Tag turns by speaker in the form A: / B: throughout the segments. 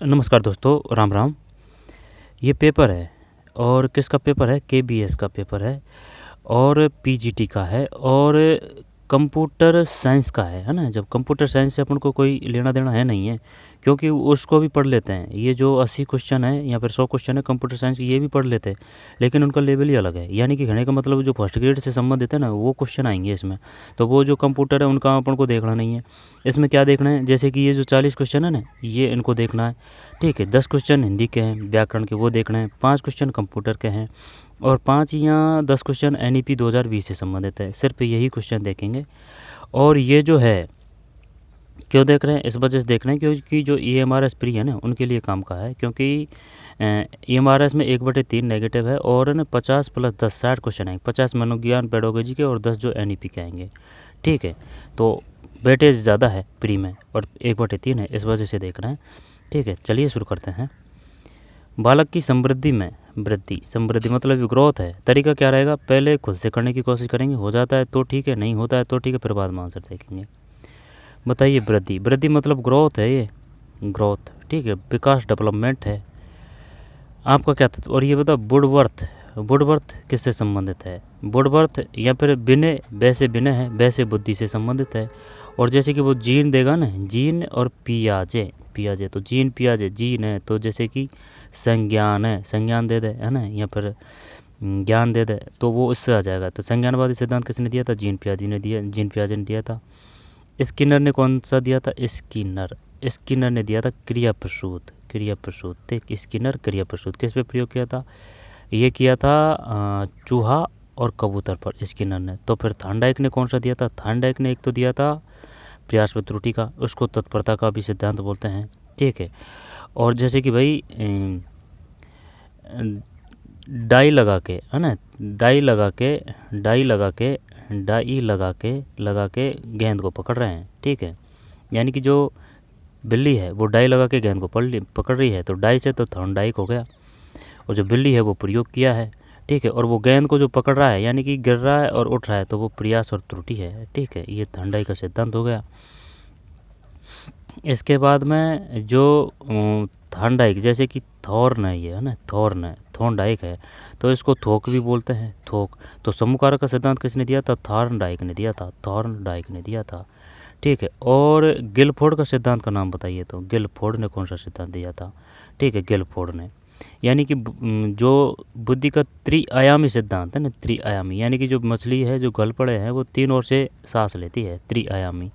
A: नमस्कार दोस्तों, राम राम। ये पेपर है और किसका पेपर है? केबीएस का पेपर है और पीजीटी का है और कंप्यूटर साइंस का है ना। जब कंप्यूटर साइंस से अपन को कोई लेना देना है नहीं है, क्योंकि उसको भी पढ़ लेते हैं। ये जो 80 क्वेश्चन है या फिर 100 क्वेश्चन है कंप्यूटर साइंस की, ये भी पढ़ लेते हैं, लेकिन उनका लेवल ही अलग है। यानी कि कहने का मतलब जो फर्स्ट ग्रेड से संबंधित है ना, वो क्वेश्चन आएंगे इसमें। तो वो जो कंप्यूटर है उनका अपन को देखना नहीं है। इसमें क्या देखना है, जैसे कि ये जो 40 क्वेश्चन है ना, ये इनको देखना है। ठीक है, 10 क्वेश्चन हिंदी के हैं, व्याकरण के, वो देखना है। 5 क्वेश्चन कंप्यूटर के हैं और 5 या 10 क्वेश्चन एनईपी 2020 से संबंधित है। सिर्फ यही क्वेश्चन देखेंगे। और ये जो है क्यों देख रहे हैं, इस वजह से देख रहे हैं क्योंकि जो EMRS प्री है ना, उनके लिए काम का है। क्योंकि EMRS में 1/3 नेगेटिव है और ना 50 + 10 60 क्वेश्चन आएंगे। 50 मनोविज्ञान पेडोलॉजी के और 10 जो NEP के आएंगे। ठीक है, तो वेटेज ज़्यादा है प्री में और 1/3 है, इस वजह से देख रहे हैं। ठीक है, चलिए शुरू करते हैं। बालक की समृद्धि में वृद्धि, समृद्धि मतलब ग्रोथ है। तरीका क्या रहेगा, पहले खुद से करने की कोशिश करेंगे, हो जाता है तो ठीक है, नहीं होता है तो ठीक है, फिर बाद में आंसर देखेंगे। बताइए, वृद्धि, वृद्धि मतलब ग्रोथ है, ये ग्रोथ। ठीक है, विकास, डेवलपमेंट है। आपका क्या था? और ये बताओ, वुडवर्थ, वुडवर्थ किससे संबंधित है? वुडवर्थ या फिर विनय, वैसे विनय है, वैसे बुद्धि से संबंधित है। और जैसे कि वो जीन देगा ना, जीन और पियाजे, पियाजे तो जीन पियाजे, जीन है तो जैसे कि संज्ञान है, संज्ञान दे दे, है ना, या फिर ज्ञान दे दे, तो वो उससे आ जाएगा। तो संज्ञानवादी सिद्धांत किसने दिया था? जीन पियाजे ने दिया, जीन पियाजे ने दिया था। स्किनर ने कौन सा दिया था? स्किनर, स्किनर ने दिया था क्रिया प्रसूत, क्रिया प्रसूत। ठीक, स्किनर क्रिया प्रसूत किस पे प्रयोग किया था? ये किया था चूहा और कबूतर पर, स्किनर ने। तो फिर थांडाइक ने कौन सा दिया था? थांडाइक ने एक तो दिया था प्रयास में त्रुटि का, उसको तत्परता का भी सिद्धांत बोलते हैं। ठीक है, और जैसे कि भाई डाई लगा के, है ना, डाई लगा के, डाई लगा के, डाई लगा के गेंद को पकड़ रहे हैं। ठीक है, यानी कि जो बिल्ली है वो डाई लगा के गेंद को पकड़ रही है, तो डाई से तो थॉर्नडाइक हो गया। और जो बिल्ली है वो प्रयोग किया है। ठीक है, और वो गेंद को जो पकड़ रहा है, यानी कि गिर रहा है और उठ रहा है, तो वो प्रयास और त्रुटि है। ठीक है, ये थॉर्नडाइक का सिद्धांत हो गया। इसके बाद में जो थॉर्नडाइक, जैसे कि थॉर्न है, ये है ना, थॉर्न है, थॉर्नडाइक है, तो इसको थोक भी बोलते हैं, थोक। तो समूहकारक का सिद्धांत किसने दिया था? थॉर्नडाइक ने दिया था, थॉर्नडाइक ने दिया था। ठीक है, और गिलफोर्ड का सिद्धांत का नाम बताइए। तो गिलफोर्ड ने कौन सा सिद्धांत दिया था? ठीक है, गिलफोर्ड ने, यानी कि जो बुद्धि का त्रिआयामी सिद्धांत है ना, त्रिआयामी, यानी कि जो मछली है, जो गल पड़े हैं, वो 3 ओर से सांस लेती है, त्रिआयामी।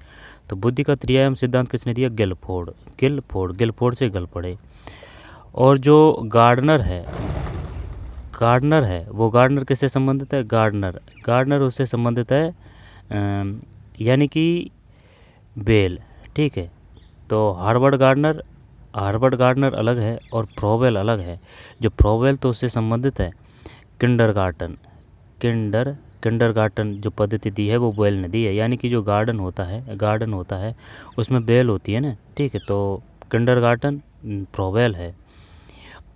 A: तो बुद्धि का त्रिआयाम सिद्धांत किसने दिया? गिलफोर्ड, गिलफोर्ड, गिलफोर्ड से गल पड़े। और जो गार्डनर है, गार्डनर है, वो गार्डनर किससे संबंधित है? गार्डनर, गार्डनर उससे संबंधित है यानी कि बेल। ठीक है, तो हार्वर्ड गार्डनर, हार्वर्ड गार्डनर अलग है और फ्रोवेल अलग है। जो फ्रोवेल तो उससे संबंधित है किंडरगार्टन, किंडरगार्टन जो पद्धति दी है वो बेल ने दी है। यानी कि जो गार्डन होता है, गार्डन होता है, उसमें बेल होती है ना। ठीक है, तो किंडरगार्टन फ्रोवेल है।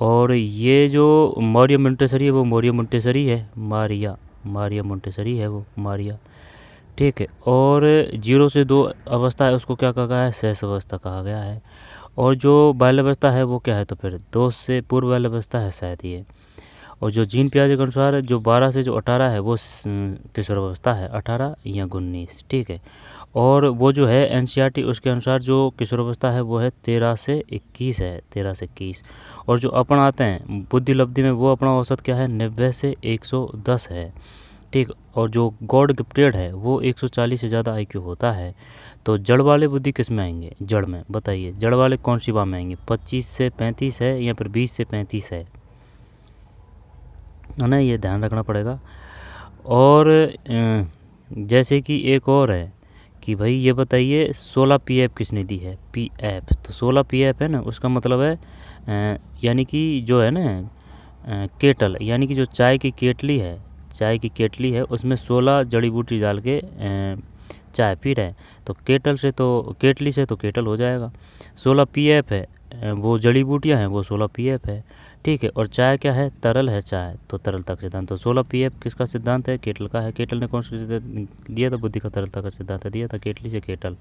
A: और ये जो मारिया मोंटेसरी है, वो मारिया मोंटेसरी है, मारिया मोंटेसरी है वो, मारिया। ठीक है, और 0 से 2 अवस्था है, उसको क्या कहा गया है? शेष अवस्था कहा गया है। और जो बाल्यावस्था है वो क्या है? तो फिर 2 से पूर्व बाल्यावस्था है शायद ये। और जो जीन पियाजे के अनुसार जो 12 से जो 18 है वो किशोरावस्था है, 18 या 19। ठीक है, और वो जो है NCERT उसके अनुसार जो किशोरावस्था है वो है 13 से 21 है, 13 से 21। और जो अपन आते हैं बुद्धि लब्धि में, वो अपना औसत क्या है? 90 से 110 है। ठीक, और जो गॉड गिफ्टेड है वो 140 से ज़्यादा IQ होता है। तो जड़ वाले बुद्धि किस में आएंगे? जड़ में, बताइए, जड़ वाले कौन सी बात में आएंगे? 25 से 35 है या फिर 20 से 35 है ना, ये ध्यान रखना पड़ेगा। और जैसे कि एक और है कि भाई ये बताइए 16 PF किसने दी है? PF, तो 16 PF है ना, उसका मतलब है यानी कि जो है ना केटल, यानी कि जो चाय की केटली है, चाय की केटली है, उसमें 16 जड़ी बूटी डाल के चाय पी रहे हैं। तो केटल से तो केटली से तो केटल हो जाएगा। 16 PF है, वो जड़ी बूटियाँ हैं, वो 16 PF है। ठीक है, और चाय क्या है? तरल है चाय, तो तरलता का सिद्धांत। तो 16 PF किसका सिद्धांत है? केटल का है। केटल ने कौन सा दिया था? बुद्धि का तरलता का सिद्धांत दिया था, केटली से केटल।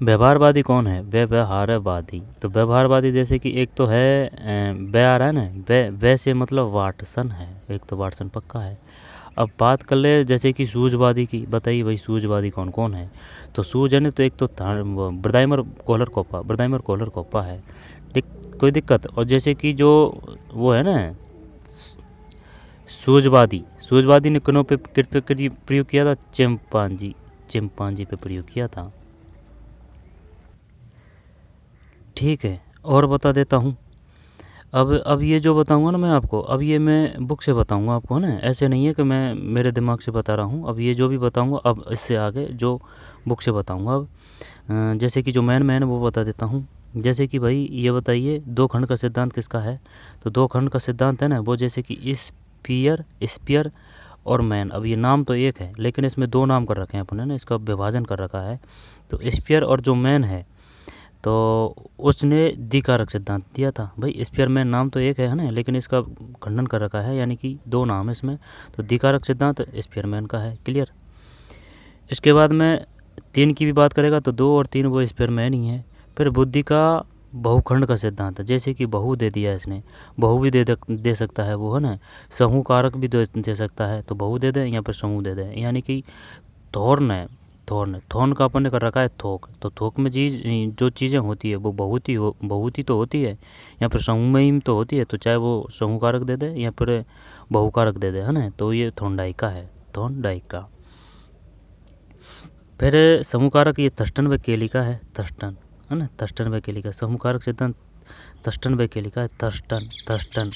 A: व्यवहारवादी कौन है? व्यवहारवादी। तो व्यवहारवादी जैसे कि एक तो है वे आ रहा है ना, वे से मतलब वाटसन है, एक तो वाटसन पक्का है। अब बात कर ले जैसे कि सूझवादी की, बताइए भाई सूझवादी कौन कौन है? तो सूझ है ना, तो एक तो ब्रदाइमर कोहलर कोप्पा है, ठीक, कोई दिक्कत। और जैसे कि जो वो है ना सूझवादी ने किनों पे प्रयोग किया था? चिंपांजी पे प्रयोग किया था, ठीक है। और बता देता हूँ, अब ये जो बताऊँगा ना मैं आपको, अब ये मैं बुक से बताऊँगा आपको, है ना, ऐसे नहीं है कि मैं मेरे दिमाग से बता रहा हूँ। अब ये जो भी बताऊँगा अब इससे आगे जो बुक से बताऊँगा। अब जैसे कि जो मैन वो बता देता हूँ। जैसे कि भाई ये बताइए, दो खंड का सिद्धांत किसका है? तो दो खंड का सिद्धांत है ना वो, जैसे कि स्पीयर और मैन। अब ये नाम तो एक है लेकिन इसमें दो नाम कर रखे हैं अपन, है ना, इसका विभाजन कर रखा है। तो स्पीयर और जो मैन है तो उसने द्विकारक सिद्धांत दिया था। भाई स्पीयरमैन नाम तो एक है ना, लेकिन इसका खंडन कर रखा है, यानी कि दो नाम है इसमें। तो द्विकारक सिद्धांत स्पीयरमैन का है, क्लियर। इसके बाद में 3 की भी बात करेगा तो 2 और 3 वो स्पीयरमैन ही है। फिर बुद्धि का बहुखंड का सिद्धांत है, जैसे कि बहु दे दिया इसने, बहु भी दे सकता है वो, है ना, समूह कारक भी दे सकता है, तो बहु दे दे या फिर समूह दे दे। यानी कि थोर्न का अपन ने कर रखा है थोक, तो थोक में जो चीज़ें होती है वो बहुत ही तो होती है, या फिर समूह में ही तो होती है, तो चाहे वो समूह कारक दे दे या फिर बहुकारक दे दे, है ना। तो ये थोंडाइका है, थोंडाइका। फिर समूह कारक ये थर्स्टन व केली का है, थर्स्टन, है ना, थर्स्टन व केली का समूह कारक सिद्धांत थर्स्टन व केली का है, थर्स्टन।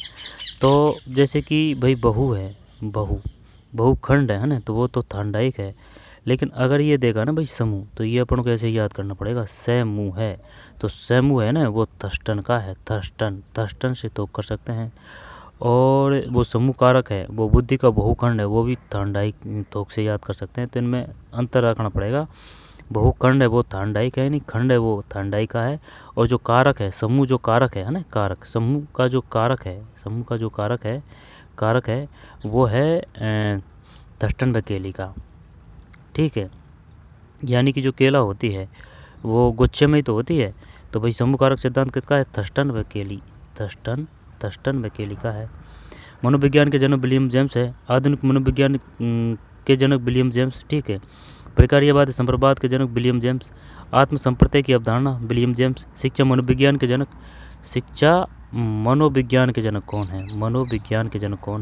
A: तो जैसे कि भाई बहु है, बहुखंड है ना, तो वो तो थॉर्नडाइक है। लेकिन अगर ये देगा ना भाई समूह, तो ये अपन को ऐसे याद करना पड़ेगा, समूह है, तो समूह है ना वो थर्स्टन का है, थर्स्टन से तो कर सकते हैं। और वो समूह कारक है, वो बुद्धि का बहुखंड है, वो भी थॉर्नडाइक तोक से याद कर सकते हैं। तो इनमें अंतर रखना पड़ेगा, बहुखंड है वो थॉर्नडाइक है, नहीं खंड है वो थॉर्नडाइक का है। और जो कारक है, समूह जो कारक है ना, कारक समूह का जो कारक है वो है थर्स्टन व केली का, ठीक है। यानी कि जो केला होती है वो गुच्छे में ही तो होती है, तो भाई समूह कारक सिद्धांत किसका है? थर्स्टन व केली, थर्स्टन व केली का है। मनोविज्ञान के जनक विलियम जेम्स है, आधुनिक मनोविज्ञान के जनक विलियम जेम्स, ठीक है। प्रकार्यवाद संप्रवाद के जनक विलियम जेम्स, आत्म संप्रत्यय की अवधारणा विलियम जेम्स, शिक्षा मनोविज्ञान के जनक कौन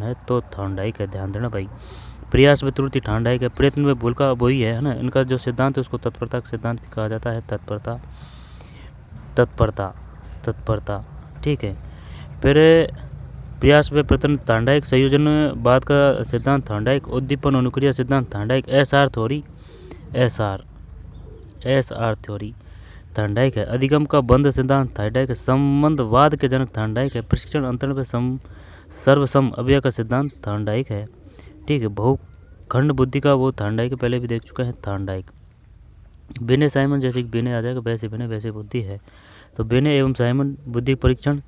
A: है? तो थॉर्नडाइक है, ध्यान देना भाई। प्रयास में त्रुटि थॉर्नडाइक है, प्रयत्न में भूल का वही है ना। इनका जो सिद्धांत है उसको तत्परता का सिद्धांत भी कहा जाता है, तत्परता, ठीक है। फिर प्रयास व प्रयत्न थॉर्नडाइक, संयोजन बाद का सिद्धांत थॉर्नडाइक, उद्दीपन अनुक्रिया सिद्धांत Thorndike, S R theory Thorndike है। अधिगम का बंध सिद्धांत थॉर्नडाइक है। संबंधवाद के जनक थॉर्नडाइक है। प्रशिक्षण अंतरण व सर्वसम अव्यय का सिद्धांत थॉर्नडाइक है, ठीक है। बहुखंड बुद्धि का वो थॉर्नडाइक पहले भी देख चुके हैं, थॉर्नडाइक। बेने साइमन, जैसे कि बेने आ जाएगा, वैसे बुद्धि है, तो बेने एवं साइमन बुद्धि परीक्षण,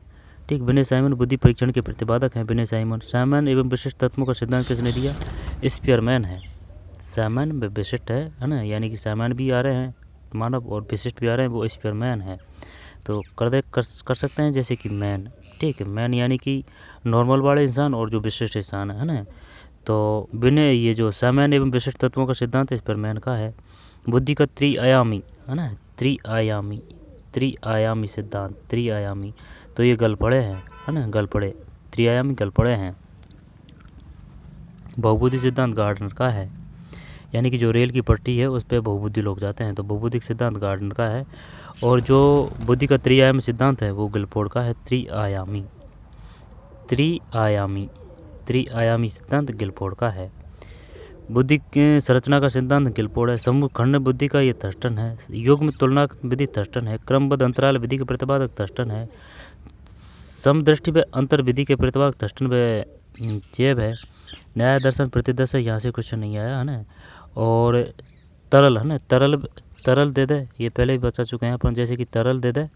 A: ठीक। बेने साइमन बुद्धि परीक्षण के प्रतिपादक हैं। बेने साइमन एवं विशिष्ट तत्वों का सिद्धांत किसने दिया? स्पीयरमैन है। साइमन विशिष्ट है ना, यानी कि साइमन भी आ रहे हैं मानव और विशिष्ट भी आ रहे हैं, वो स्पीयरमैन है। तो कर सकते हैं जैसे कि मैन, ठीक है। मैन यानी कि नॉर्मल वाले इंसान और जो विशिष्ट इंसान है ना। तो बिने ये जो सामान्य एवं विशिष्ट तत्वों का सिद्धांत इस पर मैन का है। बुद्धि का त्रिआयामी, है ना, त्रिआयामी सिद्धांत, त्रिआयामी। तो ये गलपड़े हैं, है ना, गलपड़े, त्रिआयामी गलपड़े हैं। बहुबुद्धि सिद्धांत गार्डनर का है, यानी कि जो रेल की पट्टी है उस पर बहुबुद्धि लोग जाते हैं, तो बहुबुद्धिक सिद्धांत गार्डनर का है। और जो बुद्धि का त्रिआयामी सिद्धांत है वो गिलफोर्ड का है, त्रिआयामी सिद्धांत गिलफोर्ड का है। बुद्धि के संरचना का सिद्धांत गिलफोर्ड है। समूह खंड बुद्धि का ये थर्स्टन है। युग्म तुलना विधि थर्स्टन है। क्रमबद्ध अंतराल विधि के प्रतिपादक थर्स्टन है। समदृष्टि व अंतर विधि के प्रतिपादक थर्स्टन व जेब है। न्याय दर्शन प्रतिदर्श है, यहाँ से क्वेश्चन नहीं आया, है ना। और तरल, है ना, तरल दे दे, ये पहले भी बता चुके हैं अपन, जैसे कि तरल दे दे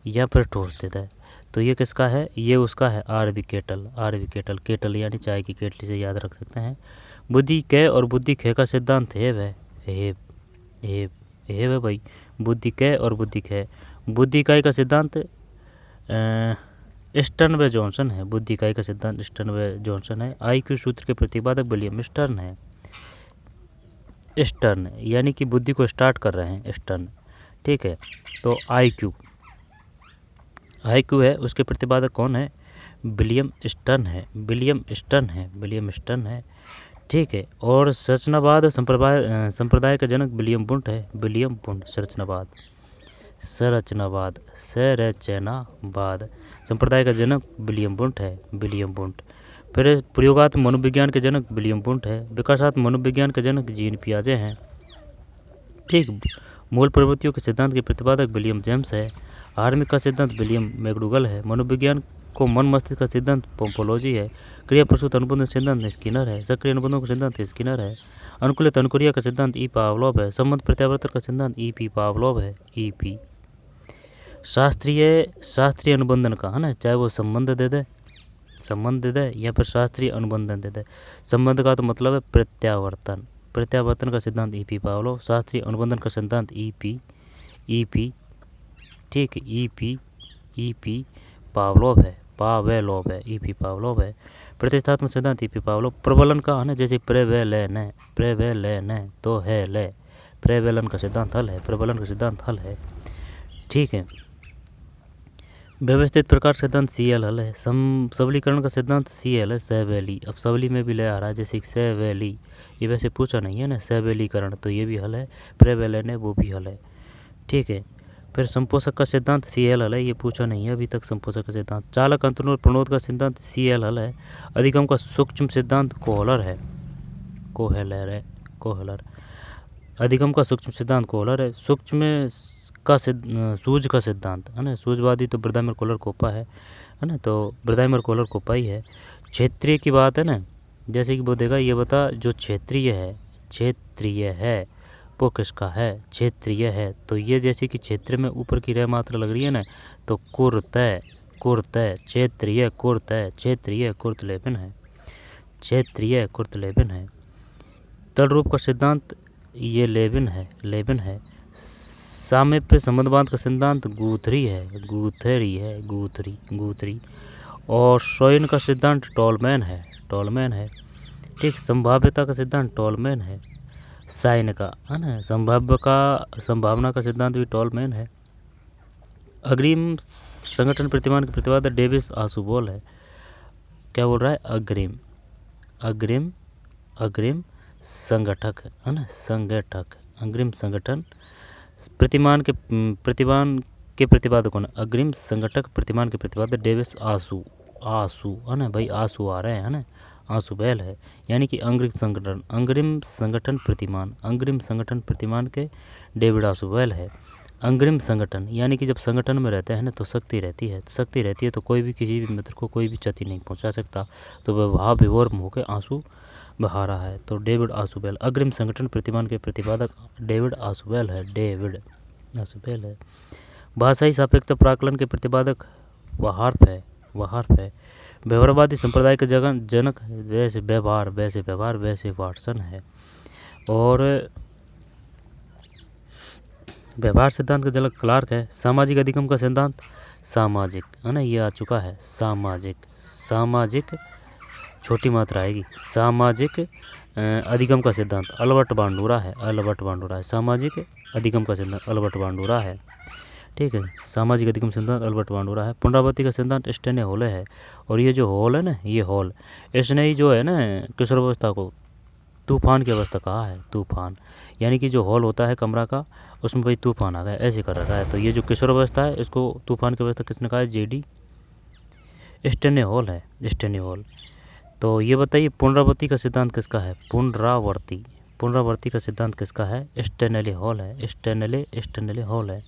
A: या फिर ठोस दे दे, तो ये किसका है? ये उसका है, आरवी केटल यानी चाय की केटली से याद रख सकते हैं। बुद्धि कै और बुद्धि खे का सिद्धांत हेव है, हेव है भाई। बुद्धि और बुद्धि क। बुद्धि इकाई का सिद्धांत स्टर्न व जॉनसन है। बुद्धि इकाई का सिद्धांत स्टर्न व जॉनसन है। आईक्यू सूत्र के प्रतिपादक विलियम स्टर्न है। स्टर्न यानी कि बुद्धि को स्टार्ट कर रहे हैं स्टर्न, ठीक है। तो आईक्यू है, उसके प्रतिपादक कौन है? विलियम स्टर्न है। विलियम स्टर्न है, ठीक है। और संरचनावाद संप्रदाय का जनक विलियम वुंट है। विलियम वुंट संरचनावाद संप्रदाय का जनक विलियम वुंट है। William Wundt. फिर प्रयोगात्मक मनोविज्ञान के जनक विलियम वुंट है। विकासात्मक मनोविज्ञान के जनक जीन पियाजे हैं, ठीक। मूल प्रवृत्तियों के सिद्धांत के प्रतिपादक विलियम जेम्स है। हार्मिक का सिद्धांत विलियम मैकडूगल है। मनोविज्ञान को मन मस्तिष्क का सिद्धांत पोम्पोलॉजी है। क्रिया प्रसूत अनुबंध सिद्धांत स्किनर है। सक्रिय अनुबंधों का सिद्धांत स्किनर है। अनुकूलित अनुक्रिया का सिद्धांत ई पावलोव है। संबंध प्रत्यावर्तन का सिद्धांत ई पी पावलोव है। E P. शास्त्रीय अनुबंधन का, है ना, चाहे वो संबंध दे दे या फिर शास्त्रीय अनुबंधन दे दे। संबंध का तो मतलब है प्रत्यावर्तन का सिद्धांत ई पी पावलोव। शास्त्रीय अनुबंधन का सिद्धांत ई पी, ठीक, ई पी पावलोव है। ई पी पावलोव है। प्रतिष्ठात्मक सिद्धांत ई पी पावलोव। प्रबलन का, है ना, जैसे प्रेवेलेन तो है ले, प्रेवेलन का सिद्धांत हल है। प्रबलन का सिद्धांत हल है, ठीक है। व्यवस्थित प्रकार सिद्धांत CL हल है। सबलीकरण का सिद्धांत CL है। सहवेली, अब सबली में भी ले आ रहा है, जैसे सहवेली, ये वैसे पूछा नहीं है ना, सहवेलीकरण, तो ये भी हल है। प्रेवेलेन है, वो भी हल है, ठीक है। फिर संपोषक का सिद्धांत CL हल है, ये पूछा नहीं है अभी तक संपोषक का सिद्धांत। चालक अंतर्नोद प्रणोद का सिद्धांत CL हल है। अधिगम का सूक्ष्म सिद्धांत कोहलर है। अधिगम का सूक्ष्म सिद्धांत कोहलर है। सूक्ष्म का सूझ का सिद्धांत, है ना, सूझवादी तो ब्रदाइमर कोहलर कोपा है ना, तो ब्रदाइमर कोहलर कोपा ही है। क्षेत्रीय की बात है ना, जैसे कि वो देगा, ये बता जो क्षेत्रीय है वो किसका है? क्षेत्रीय है। तो ये जैसे कि क्षेत्र में ऊपर की रे मात्रा लग रही है ना, तो कुर्तय क्षेत्रीय कुर्तलेपन है। तल रूप का सिद्धांत ये लेविन है। सामीप्य संबंधवाद का सिद्धांत गूथरी है। और शोइन का सिद्धांत टॉलमैन है, ठीक। संभाव्यता का सिद्धांत टॉलमैन है। साइन का, है ना, संभावना का सिद्धांत भी टॉलमैन है। अग्रिम संगठन प्रतिमान के प्रतिपादक डेविस आशुबोल है। क्या बोल रहा है? अग्रिम संगठक, है ना, अग्रिम संगठन प्रतिमान के प्रतिपादक कौन? अग्रिम संगठक प्रतिमान के प्रतिपादक डेविस आशु, है ना भाई, आशु आ रहे हैं, है ना, आशुबेल है। यानी कि अग्रिम संगठन प्रतिमान के डेविड आशुबेल है। अग्रिम संगठन यानी कि जब संगठन में रहते हैं ना, तो शक्ति रहती है तो कोई भी किसी भी मित्र को कोई भी क्षति नहीं पहुंचा सकता। तो वह भाव विभोर होकर आंसू बहा रहा है। तो डेविड आशुबेल अग्रिम संगठन प्रतिमान के प्रतिपादक डेविड आशुबेल है। भाषाई सापेक्ष प्राकलन के प्रतिपादक वहार्फ है। व्यवहारवादी संप्रदाय के जनक वैसे व्यवहार वैसे वाटसन है। और व्यवहार सिद्धांत का जनक क्लार्क है। सामाजिक अधिगम का सिद्धांत सामाजिक, है ना, ये आ चुका है। सामाजिक छोटी मात्रा आएगी। सामाजिक अधिगम का सिद्धांत अल्बर्ट बांडुरा है। सामाजिक अधिगम का सिद्धांत अल्बर्ट बांडुरा है, ठीक है। सामाजिक अधिगम सिद्धांत अल्बर्ट बांडुरा है। पुनरावृत्ति का सिद्धांत स्टेने होले है। और ये जो हॉल है ना, ये हॉल इसने ही जो है ना किशोर अवस्था को तूफान की अवस्था कहा है। तूफान यानी कि जो हॉल होता है कमरा का, उसमें भाई तूफान आ गया, ऐसे कर रखा है। तो ये जो किशोर अवस्था है, इसको तूफान की अवस्था किसने कहा है? JD स्टेने हॉल है। तो ये बताइए पुनरावृत्ति का सिद्धांत किसका है? पुनरावृत्ति का सिद्धांत किसका है? स्टेनेले हॉल है।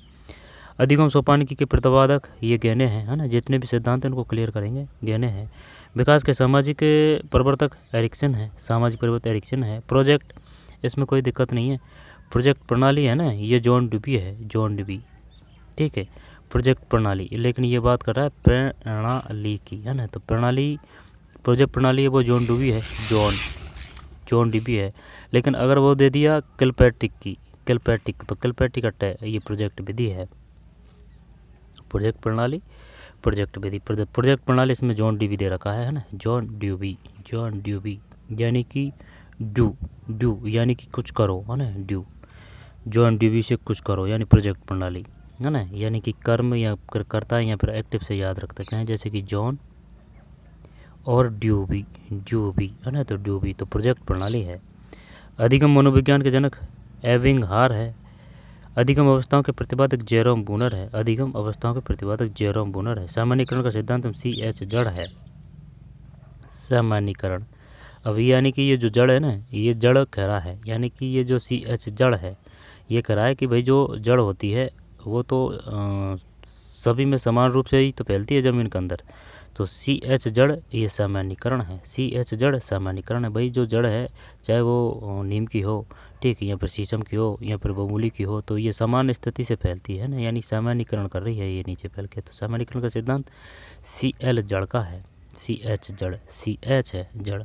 A: अधिगम सोपानिकी के प्रतिपादक ये गहने हैं, है ना। जितने भी सिद्धांत हैं उनको क्लियर करेंगे, गहने हैं। विकास के सामाजिक प्रवर्तक एरिक्सन है। प्रोजेक्ट, इसमें कोई दिक्कत नहीं है। प्रोजेक्ट प्रणाली है ना, ये जॉन ड्यूबी है, ठीक है। प्रोजेक्ट प्रणाली, लेकिन ये बात कर रहा है प्रणाली की, है ना। तो प्रोजेक्ट प्रणाली है वो जॉन ड्यूबी है। लेकिन अगर वो दे दिया किलपैट्रिक की, किलपैट्रिक, तो किलपैट्रिक ये प्रोजेक्ट विधि है। प्रोजेक्ट प्रणाली, प्रोजेक्ट विधि, प्रोजेक्ट प्रणाली, इसमें जॉन ड्यूवी दे रखा है ना, जॉन ड्यूवी यानी कि डू यानी कि कुछ करो, है ना, जॉन ड्यूवी से कुछ करो यानी प्रोजेक्ट प्रणाली, है ना, यानी कि कर्म या करता है या फिर एक्टिव से याद रख सकते हैं, जैसे कि जॉन और ड्यूवी, है ना, तो ड्यूवी तो प्रोजेक्ट प्रणाली है। अधिगम मनोविज्ञान के जनक एविंग हार है। अधिगम अवस्थाओं के प्रतिपादक जेरोम बूनर है। अधिगम अवस्थाओं के प्रतिपादक जेरोम बूनर है। सामान्यीकरण का सिद्धांत CH जड़ है। सामान्यीकरण, अब यानी कि ये जो जड़ है ना, ये जड़ कह रहा है, यानी कि ये जो CH जड़ है ये कह रहा है कि भाई जो जड़ होती है वो तो सभी में समान रूप से ही तो फैलती है ज़मीन के अंदर, तो CH जड़ ये सामान्यीकरण है। CH जड़ सामान्यीकरण है। भाई जो जड़ है चाहे वो नीम की हो, ठीक, या फिर शीशम की हो या फिर बबूली की हो, तो ये समान स्थिति से फैलती है ना, यानी सामान्यीकरण कर रही है ये नीचे फैल के। तो सामान्यीकरण का सिद्धांत CL जड़ का है। CH जड़, CH है जड़।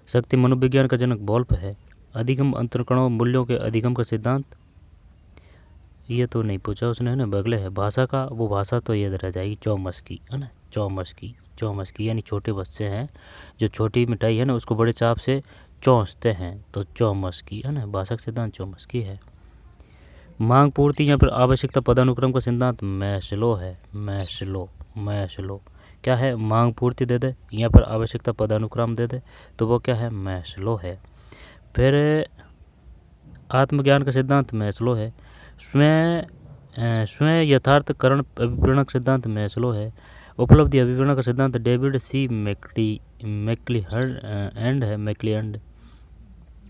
A: शक्ति मनोविज्ञान का जनक वोल्फ है। अधिगम अंतर्कणों मूल्यों के अधिगम का सिद्धांत, ये तो नहीं पूछा उसने, है ना, बगले है। भाषा का, वो भाषा तो याद रह जाएगी, चौमस्की, है ना, चौमस्की यानी छोटे बच्चे हैं जो छोटी मिठाई है ना उसको बड़े चाप से चौंसते हैं, तो चौमस्की, है ना, भाषा का सिद्धांत चौमस्की है। मांग पूर्ति या फिर आवश्यकता पदानुक्रम का सिद्धांत मैस्लो है। मैस्लो क्या है, मांग पूर्ति दे दे या फिर आवश्यकता पदानुक्रम दे दे तो वो क्या है, मैस्लो है। फिर आत्मज्ञान का सिद्धांत मैस्लो है। स्वयं यथार्थकरण अभिप्रेरण का सिद्धांत मैस्लो है। उपलब्धि अभिप्रेरण का सिद्धांत डेविड C मैक्लिहंड।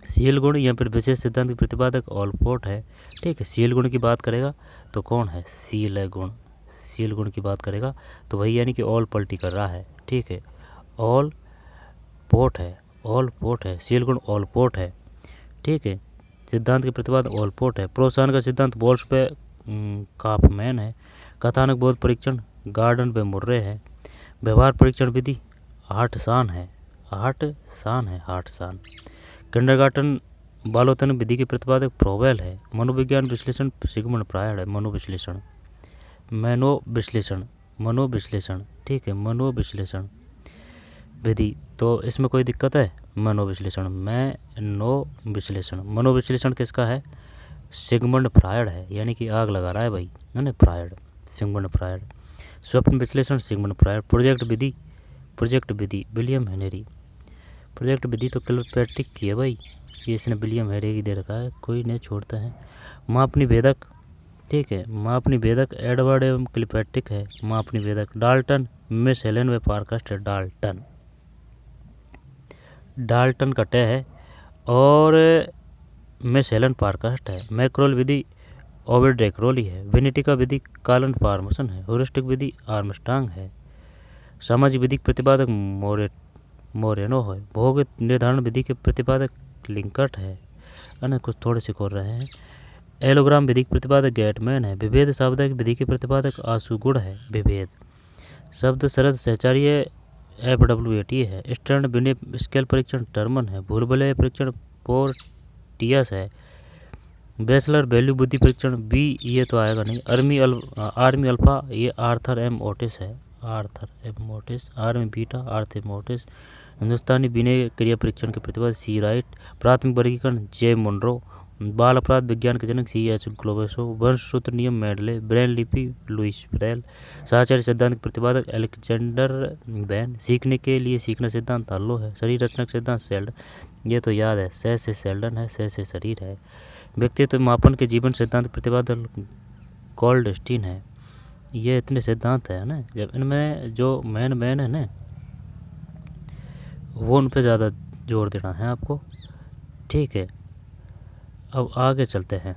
A: सीएल गुण या फिर विशेष सिद्धांत के प्रतिपादक ऑलपोर्ट है। ठीक है, सीएल गुण की बात करेगा तो कौन है, सीएल गुण की बात करेगा तो वही यानी कि ऑल पल्टी कर रहा है। ठीक है, ऑल पोर्ट है, सीएल गुण ऑल पोर्ट है। ठीक है, सिद्धांत के प्रतिपादक ऑल पोर्ट है। प्रोत्साहन का सिद्धांत बॉल्स पे काफमैन है। कथानक बोध परीक्षण गार्डन पे मुर्रे है। व्यवहार परीक्षण विधि हार्टसान है। किंडरगार्टन बालोतन विधि के प्रतिपादक प्रोवेल है। मनोविज्ञान विश्लेषण सिगमंड फ्रायड है। मनोविश्लेषण, ठीक है, मनोविश्लेषण विधि, तो इसमें कोई दिक्कत है, मनोविश्लेषण किसका है, सिगमंड फ्रायड है, यानी कि आग लगा रहा है भाई, है ना, सिगमंड फ्रायड। स्वप्न विश्लेषण सिगमंड फ्रायड। प्रोजेक्ट विधि विलियम हेनरी। प्रोजेक्ट विधि तो किलपैट्रिक की है भाई, ये इसने विलियम हेनरी की दे रखा है, कोई नहीं छोड़ता है। मापनी भेदक, ठीक है, मापनी भेदक एडवर्ड एवं किलपैट्रिक है। मापनी भेदक डाल्टन, मिस हेलेन व पारकास्ट है। डाल्टन का टे है और मिस हेलन पारकास्ट है। मैक्रोल विधि ओविड डेक्रोली है। विनिटिका विधि कालन फार्मसन है। ह्यूरिस्टिक विधि आर्मस्ट्रांग है। सामाजिक विधि प्रतिपादक मोरेनो है। भोग निर्धारण विधि के प्रतिपादक लिंकट है ना, कुछ थोड़े से खोल रहे हैं। एलोग्राम विधि के प्रतिपादक गेटमैन है। विभेद सावधानिक विधि के प्रतिपादक आसुगुण है। विभेद शब्द शरद सहचार्य FWAT है। स्टैंड विनय स्केल परीक्षण टर्मन है। भूलभुलैया परीक्षण पोर्टियस है। बैचलर वैल्यू बुद्धि परीक्षण B, ये तो आएगा नहीं। आर्मी अल्फा ये आर्थर M ओटिस है। Army beta Arthur M Otis. हिंदुस्तानी विनय क्रिया परीक्षण के प्रतिपादक C राइट। प्राथमिक वर्गीकरण J मुनरो। बाल अपराध विज्ञान के जनक CH ग्लोबेसो। वंशसूत्र नियम मेडले। ब्रेन लिपि लुइस ब्रेल। साहचर्य सिद्धांत के प्रतिपादक अलेक्जेंडर बैन। सीखने के लिए सीखना सिद्धांत हल्लो है। शरीर रचना सिद्धांत सेल्डन, ये तो याद है, से सेल्डन है, से शरीर है। व्यक्तित्व मापन के जीवन सिद्धांत प्रतिपादक गोल्डस्टीन है। ये इतने सिद्धांत है ना, जब इनमें जो मैन है ना वो उन पे ज़्यादा जोर देना है आपको। ठीक है, अब आगे चलते हैं।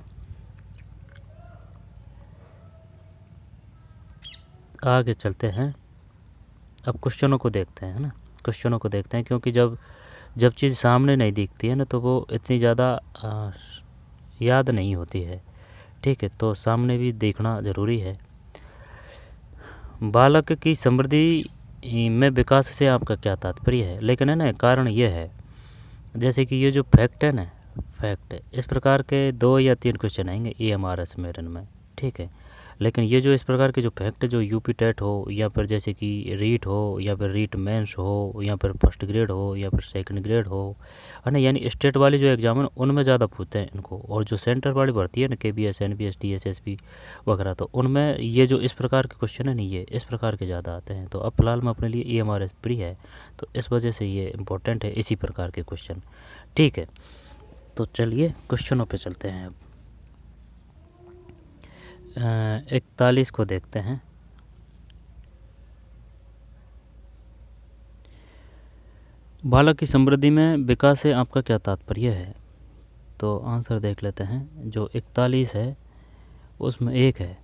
A: अब क्वेश्चनों को देखते हैं, है ना, क्योंकि जब चीज़ सामने नहीं दिखती है ना तो वो इतनी ज़्यादा याद नहीं होती है। ठीक है, तो सामने भी देखना ज़रूरी है। बालक की समृद्धि में विकास से आपका क्या तात्पर्य है, लेकिन है ना कारण ये है, जैसे कि ये जो फैक्ट है ना, फैक्ट। इस प्रकार के 2 या 3 क्वेश्चन आएंगे EMRS मेरन में, ठीक है। लेकिन ये जो इस प्रकार के जो फैक्ट जो यूपी टेट हो या फिर जैसे कि रीट हो या फिर रीट मेंस हो या फिर फर्स्ट ग्रेड हो या फिर सेकंड ग्रेड हो, है ना, यानी स्टेट वाली जो एग्जाम है उनमें ज़्यादा पूछते हैं इनको। और जो सेंटर वाली भर्ती है ना, KBS NBS DSSB वगैरह, तो उनमें ये जो इस प्रकार के क्वेश्चन है ना, ये इस प्रकार के ज़्यादा आते हैं। तो अब फिलहाल मैं अपने लिए EMRS प्री है, तो इस वजह से ये इम्पोर्टेंट है इसी प्रकार के क्वेश्चन, ठीक है। तो चलिए क्वेश्चनों पे चलते हैं। अब 41 को देखते हैं। बालक की समृद्धि में विकास से आपका क्या तात्पर्य है? तो आंसर देख लेते हैं। जो 41 है उसमें एक है,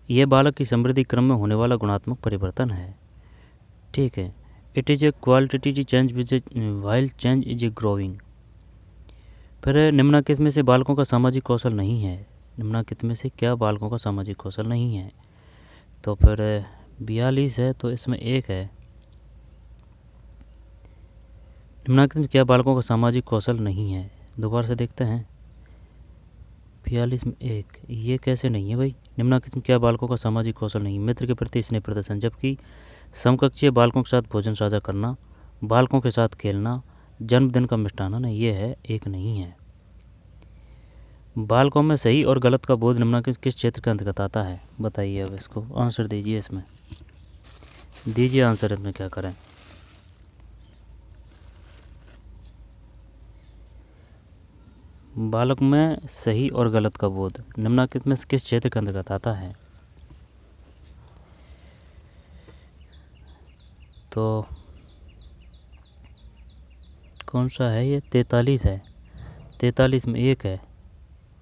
A: यह बालक की समृद्धि क्रम में होने वाला गुणात्मक परिवर्तन है, ठीक है। It is a qualitative change while change is a growing. फिर निम्नलिखित में से बालकों का सामाजिक कौशल नहीं है। निम्नलिखित में से क्या बालकों का सामाजिक कौशल नहीं है? तो फिर 42 है, तो इसमें एक है। निम्नलिखित में क्या बालकों का सामाजिक कौशल नहीं है? दोबारा से देखते हैं। 42 में एक, ये कैसे नहीं है भाई? निम्नलिखित में क्या बालकों का सामाजिक कौशल नहीं? मित्र के प्रति स्नेह प्रदर्शन, जबकि समकक्षीय बालकों के साथ भोजन साझा करना, बालकों के साथ खेलना, जन्मदिन का मिष्टान आना, ये है, एक नहीं है। बालकों में सही और गलत का बोध निम्नलिखित किस क्षेत्र के अंतर्गत आता है? बताइए, अब इसको आंसर दीजिए। इसमें दीजिए आंसर, इसमें क्या करें? बालक में सही और गलत का बोध निम्नलिखित में किस क्षेत्र के अंतर्गत आता है? तो कौन सा है ये? 43 है। 43 में एक है,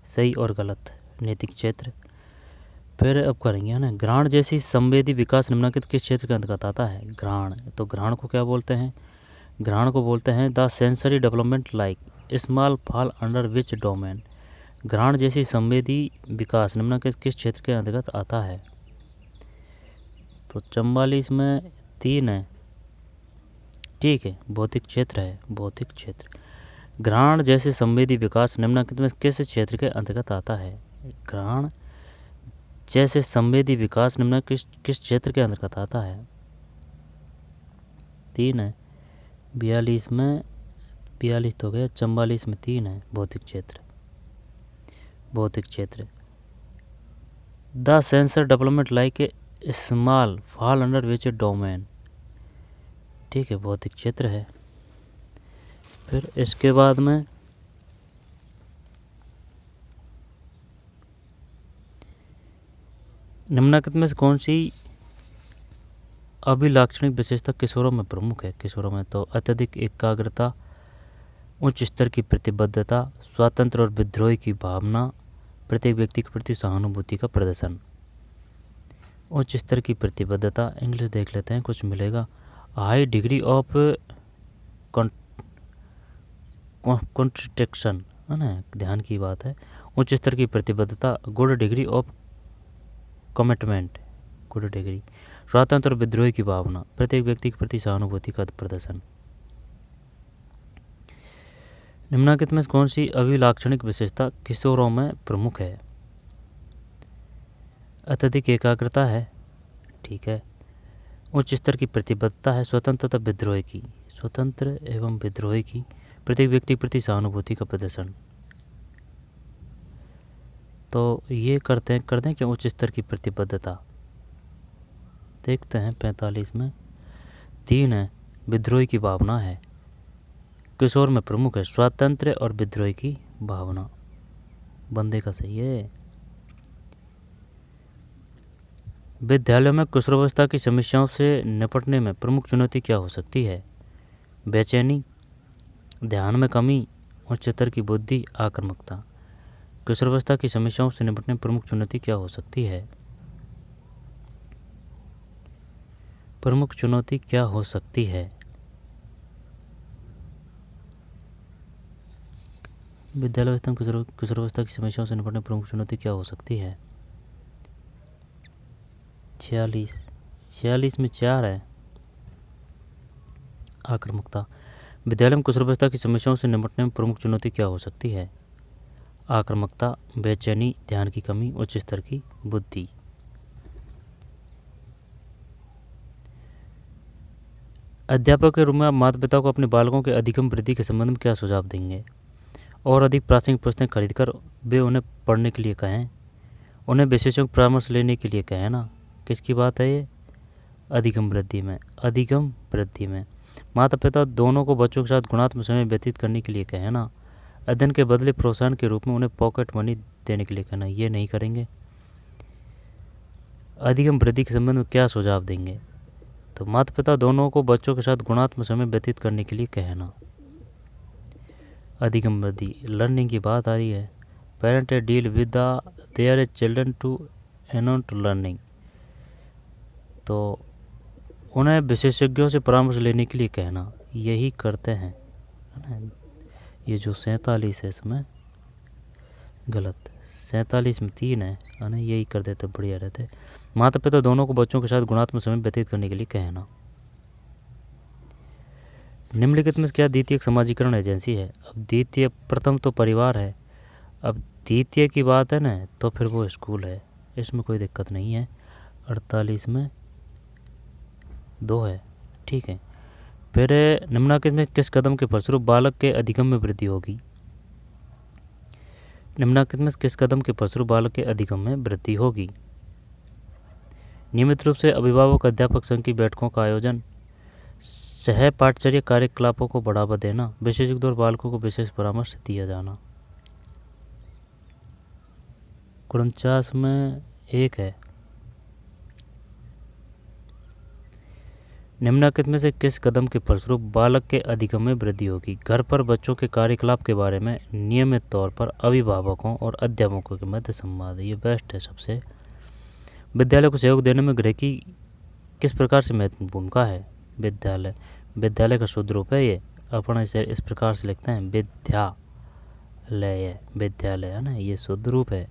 A: सही और गलत, नैतिक क्षेत्र। फिर अब करेंगे, है ना, घ्राण जैसी संवेदी विकास निम्नलिखित किस क्षेत्र के अंतर्गत आता है? घ्राण, तो घ्राण को क्या बोलते हैं? घ्राण को बोलते हैं the sensory development like smell fall under which domain. घ्राण जैसी संवेदी विकास निम्नलिखित किस क्षेत्र के अंतर्गत आता है? तो 44 में 3 है, ठीक है, भौतिक क्षेत्र है, भौतिक क्षेत्र। घ्राण जैसे संवेदी विकास निम्नलिखित में किस क्षेत्र के अंतर्गत आता है? घ्राण जैसे संवेदी विकास निम्नलिखित किस क्षेत्र के अंतर्गत आता है? 3 है। 42 में 42 तो गया, 44 में 3 है, भौतिक क्षेत्र, भौतिक क्षेत्र। The sensor development like a small fall under which A domain, ठीक है, भौतिक क्षेत्र है। फिर इसके बाद में निम्नलिखित में से कौन सी अभिलाक्षणिक विशेषता किशोरों में प्रमुख है? किशोरों में तो अत्यधिक एकाग्रता, उच्च स्तर की प्रतिबद्धता, स्वातंत्र और विद्रोही की भावना, प्रत्येक व्यक्ति के प्रति सहानुभूति का प्रदर्शन। उच्च स्तर की प्रतिबद्धता, इंग्लिश देख लेते हैं, कुछ मिलेगा। हाई डिग्री ऑफ कॉन्ट्रडिक्शन, है ना, ध्यान की बात है। उच्च स्तर की प्रतिबद्धता, good degree of commitment, good degree. स्वातंत्र और विद्रोही की भावना, प्रत्येक व्यक्ति के प्रति सहानुभूति का प्रदर्शन। निम्नलिखित में कौन सी अभिलाक्षणिक विशेषता किशोरों में प्रमुख है? अत्यधिक एकाग्रता है, ठीक है। उच्च स्तर की प्रतिबद्धता है, स्वतंत्र तथा विद्रोही की, स्वतंत्र एवं विद्रोही की, प्रत्येक व्यक्ति के प्रति सहानुभूति का प्रदर्शन। तो ये कर दें कि उच्च स्तर की प्रतिबद्धता। देखते हैं 45 में 3 है, विद्रोही की भावना है, किशोर में प्रमुख है, स्वातंत्र और विद्रोही की भावना, बंदे का सही है। विद्यालयों में किशोरावस्था की समस्याओं से निपटने में प्रमुख चुनौती क्या हो सकती है? बेचैनी, ध्यान में कमी, उच्च स्तर की बुद्धि, आक्रामकता। किशोरावस्था की समस्याओं से निपटने में प्रमुख चुनौती क्या हो सकती है? प्रमुख चुनौती क्या हो सकती है? विद्यालय किशोरावस्था की समस्याओं से निपटने में प्रमुख चुनौती क्या हो सकती है? 46 में 4 है, आक्रामकता। विद्यालय में कुशल व्यवस्था की समस्याओं से निपटने में प्रमुख चुनौती क्या हो सकती है? आक्रामकता, बेचैनी, ध्यान की कमी, उच्च स्तर की बुद्धि। अध्यापक के रूप में आप माता पिता को अपने बालकों के अधिगम वृद्धि के संबंध में क्या सुझाव देंगे? और अधिक प्रासंगिक पुस्तकें खरीदकर वे उन्हें पढ़ने के लिए कहें, उन्हें विशेषज्ञों का परामर्श लेने के लिए कहें ना। किसकी बात है ये? अधिगम वृद्धि में। अधिगम वृद्धि में माता पिता दोनों को बच्चों के साथ गुणात्मक समय व्यतीत करने के लिए कहें ना। अध्ययन के बदले प्रोत्साहन के रूप में उन्हें पॉकेट मनी देने के लिए कहना, ये नहीं करेंगे। अधिगम वृद्धि के संबंध में क्या सुझाव देंगे? तो माता पिता दोनों को बच्चों के साथ गुणात्मक समय व्यतीत करने के लिए कहना। अधिगम वृद्धि लर्निंग की बात आ रही है। Parent deal with their children to एनोट लर्निंग, तो उन्हें विशेषज्ञों से परामर्श लेने के लिए कहना, यही करते हैं, है ना। ये जो 47 है इसमें गलत, 47 में 3 है ना, यही कर देते बढ़िया रहते। माता पिता दोनों को बच्चों के साथ गुणात्मक समय व्यतीत करने के लिए कहना। निम्नलिखित में क्या द्वितीय समाजीकरण एजेंसी है? अब द्वितीय, प्रथम तो परिवार है, अब द्वितीय की बात है ना, तो फिर वो स्कूल है, इसमें कोई दिक्कत नहीं है। 48 में 2 है, ठीक है। फिर निम्नलिखित में किस कदम के फलस्वरूप बालक के अधिगम में वृद्धि होगी? निम्नलिखित में किस कदम के फलस्वरूप बालक के अधिगम में वृद्धि होगी? नियमित रूप से अभिभावक अध्यापक संघ की बैठकों का आयोजन, सह पाठचर्या कार्यकलापों को बढ़ावा देना, विशेषज्ञ और बालकों को विशेष परामर्श दिया जाना। 49 में 1 है। निम्नलिखित में से किस कदम के फलस्वरूप बालक के अधिगम में वृद्धि होगी? घर पर बच्चों के कार्यकलाप के बारे में नियमित तौर पर अभिभावकों और अध्यापकों के मध्य संवाद, ये बेस्ट है सबसे। विद्यालय को सहयोग देने में गृह की किस प्रकार से महत्वपूर्ण भूमिका है? विद्यालय का शुद्ध रूप है ये, अपन इसे इस प्रकार से लिखते हैं, विद्यालय है ना, ये शुद्ध रूप है।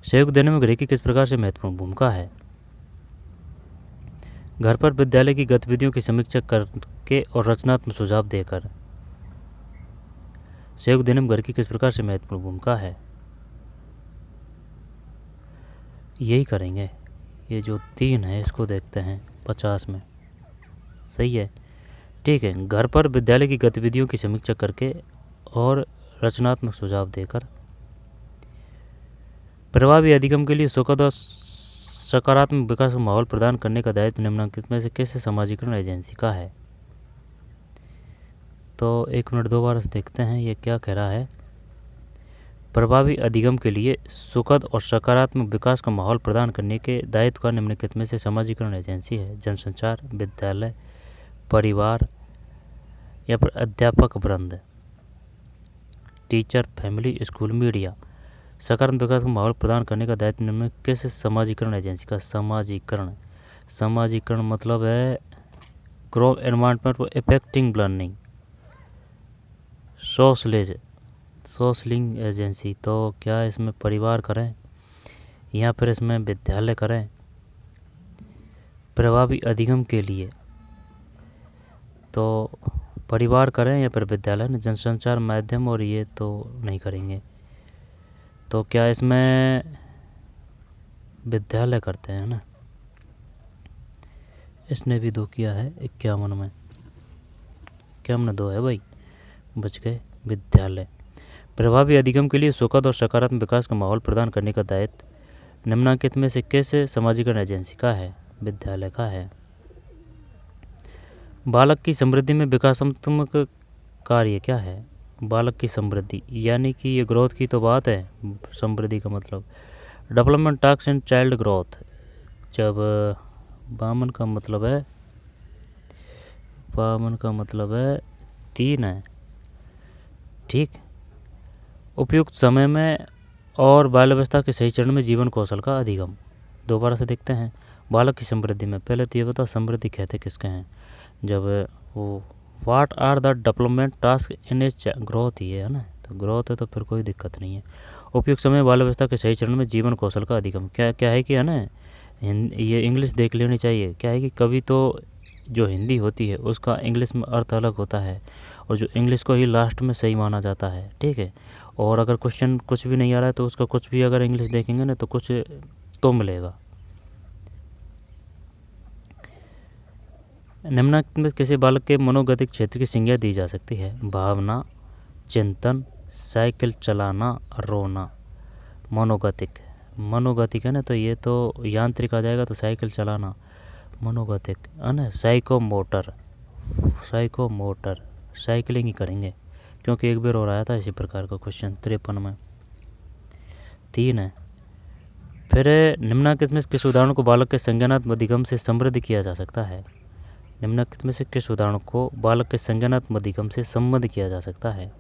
A: सहयोग देने में गृह की किस प्रकार से महत्वपूर्ण भूमिका है? घर पर विद्यालय की गतिविधियों की समीक्षा करके और रचनात्मक सुझाव देकर। सहयोग देने में घर की किस प्रकार से महत्वपूर्ण भूमिका है? यही करेंगे। ये जो 3 है इसको देखते हैं 50 में, सही है, ठीक है। घर पर विद्यालय की गतिविधियों की समीक्षा करके और रचनात्मक सुझाव देकर। प्रभावी अधिगम के लिए सुखद और सकारात्मक विकास का माहौल प्रदान करने का दायित्व निम्नलिखित में से किस समाजीकरण एजेंसी का है? तो 1 मिनट दोबारा से देखते हैं ये क्या कह रहा है। प्रभावी अधिगम के लिए सुखद और सकारात्मक विकास का माहौल प्रदान करने के दायित्व का निम्नलिखित में से समाजीकरण एजेंसी है? जनसंचार, विद्यालय, परिवार या फिर अध्यापक वृंद, टीचर, फैमिली, स्कूल, मीडिया। सकारात्मक विकास का माहौल प्रदान करने का दायित्व निम्न में किस समाजीकरण एजेंसी का? समाजीकरण मतलब है grow environment effecting learning, socialising agency. तो क्या इसमें परिवार करें या फिर इसमें विद्यालय करें? प्रभावी अधिगम के लिए तो परिवार करें या फिर विद्यालय ने, जनसंचार माध्यम और ये तो नहीं करेंगे। तो क्या इसमें विद्यालय करते हैं ना, इसने भी 2 किया है 51 में, 2 है भाई, बच गए। विद्यालय। प्रभावी अधिगम के लिए सुखद और सकारात्मक विकास का माहौल प्रदान करने का दायित्व निम्नलिखित में से किस समाजीकरण एजेंसी का है? विद्यालय का है। बालक की समृद्धि में विकासात्मक कार्य क्या है? बालक की समृद्धि यानी कि ये ग्रोथ की तो बात है, समृद्धि का मतलब development task and child growth. जब बामन का मतलब है 3 है, ठीक। उपयुक्त समय में और बाल्यावस्था के सही चरण में जीवन कौशल का अधिगम। दोबारा से देखते हैं। बालक की समृद्धि में पहले तो ये बता समृद्धि कहते किसके हैं? जब वो what are the development task in age growth ही है ना, तो ग्रोथ है तो फिर कोई दिक्कत नहीं है। उपयुक्त समय बाल्यावस्था के सही चरण में जीवन कौशल का अधिगम क्या है कि है ना, ये इंग्लिश देख लेनी चाहिए। क्या है कि कभी तो जो हिंदी होती है उसका इंग्लिश में अर्थ अलग होता है, और जो इंग्लिश को ही लास्ट में सही माना जाता है, ठीक है। और अगर क्वेश्चन कुछ भी नहीं आ रहा है तो उसका कुछ भी अगर इंग्लिश देखेंगे ना तो कुछ तो मिलेगा। निम्नलिखित में किसी बालक के मनोगतिक क्षेत्र की संज्ञा दी जा सकती है? भावना, चिंतन, साइकिल चलाना, रोना। मनोगतिक, मनोगतिक है ना, तो ये तो यांत्रिक आ जाएगा, तो साइकिल चलाना मनोगतिक है ना। साइकोमोटर, साइकोमोटर साइकिलिंग ही करेंगे, क्योंकि एक बार और आया था इसी प्रकार का क्वेश्चन 53 में। 3 है, फिर निम्नलिखित में किस उदाहरण को बालक के संज्ञानात्मक अधिगम से समृद्ध किया जा सकता है? निम्नलिखित में से किस उदाहरण को बालक के संज्ञानात्मक अधिगम से संबद्ध किया जा सकता है?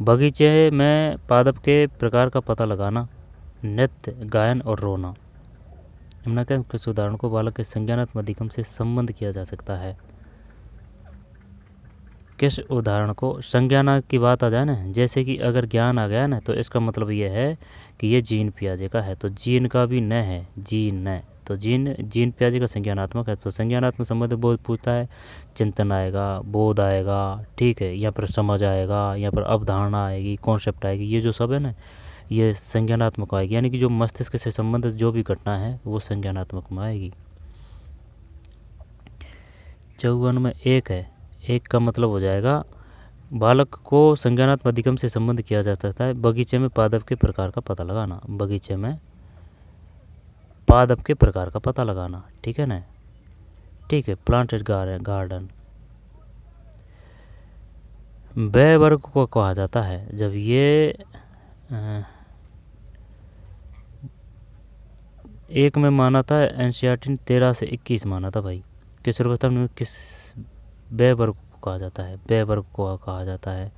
A: बगीचे में पादप के प्रकार का पता लगाना, नृत्य, गायन और रोना। निम्नलिखित किस उदाहरण को बालक के संज्ञानात्मक अधिगम से संबद्ध किया जा सकता है? किस उदाहरण को संज्ञान की बात आ जाए ना, जैसे कि अगर ज्ञान आ गया ना तो इसका मतलब ये है कि ये जीन पियाजे का है, तो जीन का भी न है, जीन न, तो जीन पियाजे का संज्ञानात्मक है, तो संज्ञानात्मक संबंध बोध पूछता है, चिंतन आएगा, बोध आएगा, ठीक है, यहाँ पर समझ आएगा, यहाँ पर अवधारणा आएगी, कॉन्सेप्ट आएगी, ये जो सब है ना ये संज्ञानात्मक आएगी, यानी कि जो मस्तिष्क से संबंधित जो भी घटना है वो संज्ञानात्मक में आएगी। 54 में 1 है, 1 का मतलब हो जाएगा बालक को संज्ञानात्मक अधिगम से संबंध किया जा सकता है बगीचे में पादप के प्रकार का पता लगाना, बगीचे में पादप के प्रकार का पता लगाना, ठीक है ना, ठीक है। Planted garden. ब वर्ग को कहा जाता है जब ये 1 में माना था, एनसीईआरटी ने 13 से 21 माना था भाई। किस अवस्था में किस ब वर्ग को कहा जाता है? ब वर्ग को कहा जाता है,